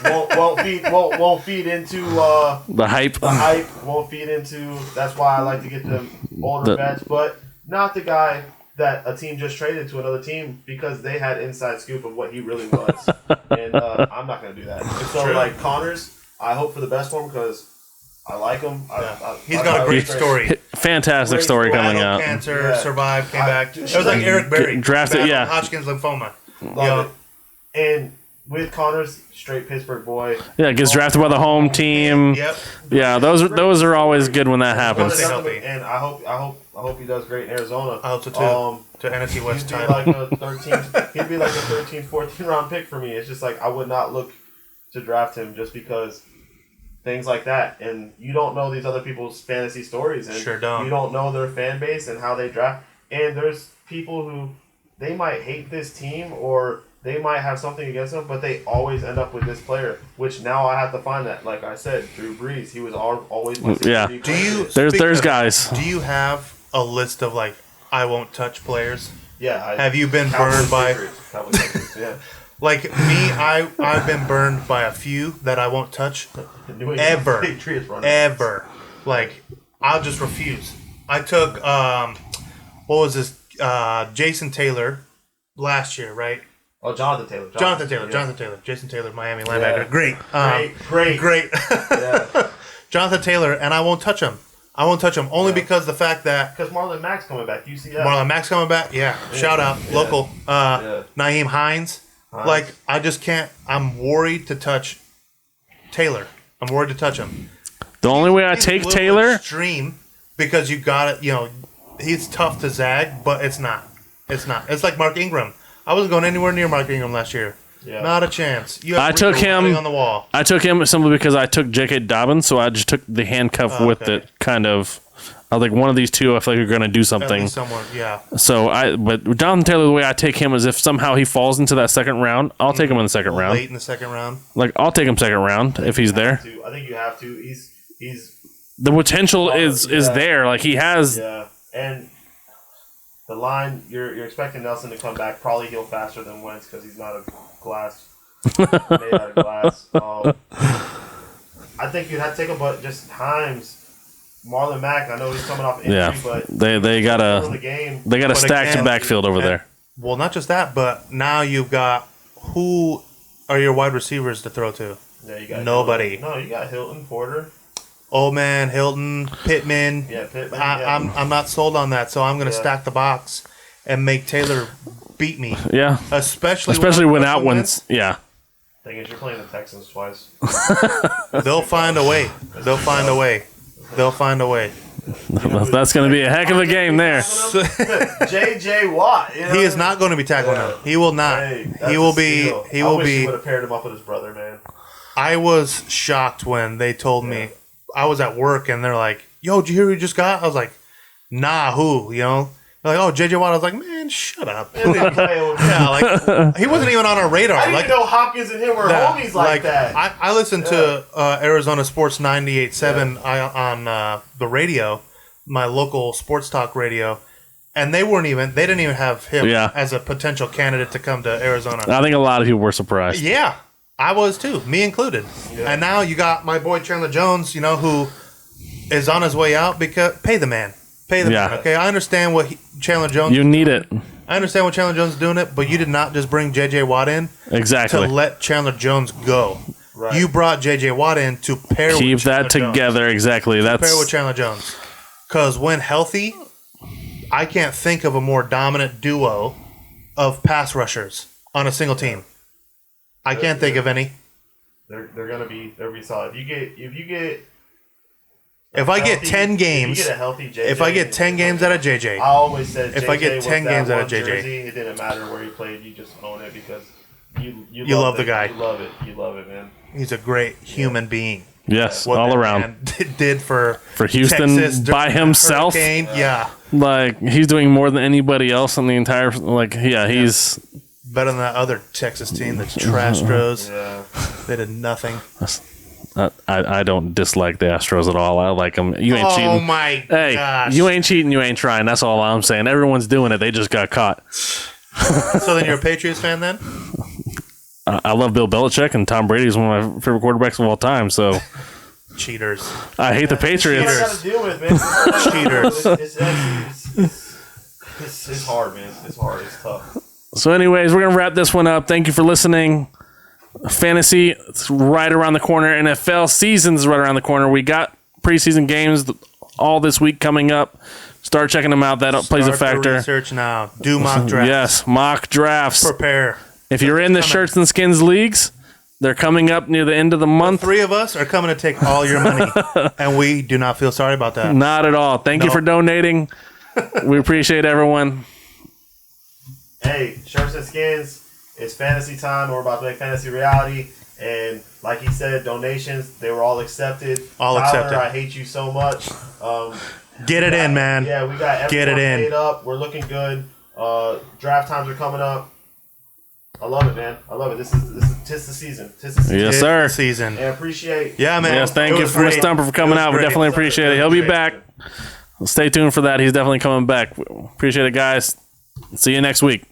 won't feed into The hype. the hype. Won't feed into. That's why I like to get the older vets, but not the guy that a team just traded to another team because they had inside scoop of what he really was. And I'm not going to do that. And so, true. like Connors, I hope for the best for him because I like him. He's got a great story. Fantastic story coming Battled out. cancer, Yeah. survived, came back. It was like like, Eric Berry. drafted- Battled yeah. Hodgkin's lymphoma. Love it. And with Connors, straight Pittsburgh boy. Yeah, gets drafted by the home team. Yep. Yeah, those are always good when that happens. Stay healthy. And I hope he does great in Arizona. I hope so too. To NFC West He'd be title. like a 13, 14 round pick for me. It's just like I would not look to draft him just because things like that. And you don't know these other people's fantasy stories. And Sure don't. You don't know their fan base and how they draft. And there's people who they might hate this team or they might have something against them, but they always end up with this player, which now I have to find that. Like I said, Drew Brees, he was always my Yeah. CDC Do you? player. There's speak of- guys. Do you have a list of like I won't touch players? Yeah. Have you been Cowboys, burned by? Patriots, Cowboys, Patriots, yeah. Like me, I've been burned by a few that I won't touch New England ever, Patriots running. ever. Like I'll just refuse. I took what was this? Jason Taylor last year, right? Oh, Jonathan Taylor. Jonathan Taylor. Jason Taylor, Miami linebacker. Yeah. Great. Great. Yeah. Jonathan Taylor, and I won't touch him. I won't touch him only because the fact that Because Marlon Mack's coming back. UCF. Marlon Mack's coming back. Yeah. Shout out. Yeah. Local. Yeah. Naeem Hines. Like, I just can't. I'm worried to touch Taylor. I'm worried to touch him. The only way I He's a take little Taylor, extreme because you got it. You know, he's tough to zag, but it's not. It's not. It's like Mark Ingram. I wasn't going anywhere near Mark Ingram last year. Yeah. Not a chance. You have I took Rico him- writing on the wall. I took him simply because I took J.K. Dobbins, so I just took the handcuff with okay. it, kind of. I was like, one of these two, I feel like you're going to do At something. least someone, yeah. So but Jonathan Taylor, the way I take him is if somehow he falls into that second round, I'll take him in the second round. Late in the second round. Like, I'll take him second round if he's there. I think you have to. He's The potential is yeah. there. Like, he has. yeah. And the line you're expecting Nelson to come back, probably heal faster than Wentz because he's not a glass made out of glass. I think you'd have to take him, but just Himes, Marlon Mack. I know he's coming off injury, Yeah. but They in gotta the game. But stack again, the backfield over there. Well, not just that, but now you've got who are your wide receivers to throw to? Yeah, you got Nobody. Hilton. No, you got Hilton, Porter. Old man, Hilton, Pittman. Yeah, Pittman. I'm not sold on that, so I'm going to Yeah. stack the box and make Taylor beat me. Yeah. Especially When I'm Wentz. Yeah. Thing is, you're playing the Texans twice. They'll find a way. They'll find a way. They'll find a way. That's going to be a heck of a game there. J.J. Watt. You know? He is not going to be tackling him. He will not. Hey, that's He will a be. steal. He I will wish be. would have paired him up with his brother, man. I was shocked when they told me I was at work and they're like, "Yo, did you hear who you just got?" I was like, "Nah, who?" You know, they're like, "Oh, JJ Watt." I was like, "Man, shut up." Yeah, like he wasn't even on our radar. I didn't Like, even know Hopkins and him were nah, homies like that. I listened to Arizona Sports 98.7 on the radio, my local sports talk radio, and they didn't even have him Yeah. as a potential candidate to come to Arizona. I think a lot of people were surprised. Yeah, I was too, me included. Yeah. And now you got my boy Chandler Jones, you know, who is on his way out because pay the man. Pay the Yeah. man. Okay, I understand what Chandler Jones. You need it. I understand what Chandler Jones is doing it, but you did not just bring JJ Watt in Exactly. to let Chandler Jones go. Right. You brought J.J. Watt in to pair with Keep that Chandler together. Jones. Exactly. Pair That's with Chandler Jones. Because when healthy, I can't think of a more dominant duo of pass rushers on a single team. I can't think of any. They're gonna be solid. If I get 10 games, if you get a healthy JJ, if I get 10 games out of JJ, I always said if JJ I get was 10 that games out one of JJ. jersey, it didn't matter where he played. You just own it because you love the guy. You love it. You love it, man. he's a great human being. yes, What all that around. man did for Houston Texas by during the himself. hurricane. Yeah, Like he's doing more than anybody else in the entire. Like he's. better than that other Texas team, the Trastros. Yeah. They did nothing. I don't dislike the Astros at all. I like them. You ain't cheating. Oh my Hey, gosh! you ain't cheating. You ain't trying. That's all I'm saying. Everyone's doing it. They just got caught. So then you're a Patriots fan then? I love Bill Belichick, and Tom Brady is one of my favorite quarterbacks of all time. So Cheaters. I hate the That's what I Patriots. gotta deal with, man. Cheaters. It's hard, man. It's hard. It's tough. So, anyways, we're gonna wrap this one up. Thank you for listening. Fantasy, it's right around the corner. NFL season's right around the corner. We got preseason games all this week coming up. Start checking them out. That plays a Start the factor. research now. Do mock drafts. Yes, mock drafts. Prepare. If you're in the coming. Shirts and Skins leagues, they're coming up near the end of the month. 3 of us are coming to take all your money, and we do not feel sorry about that. Not at all. Thank you No. for donating. We appreciate everyone. Hey, Shirts and Skins, it's fantasy time. We're about to make fantasy reality. And like he said, donations, they were all accepted. All Tyler, accepted. I hate you so much. Get it in, man. Yeah, we got everyone Get it in. paid up. We're looking good. Draft times are coming up. I love it, man. I love it. This is tis the season. Tis the season. Yes, It's sir. the season. And appreciate. Yeah, man. Yes, thank It you was for great. Stumper for coming It was out. We great. definitely appreciate it. He'll be back. Stay tuned for that. He's definitely coming back. Appreciate it, guys. See you next week.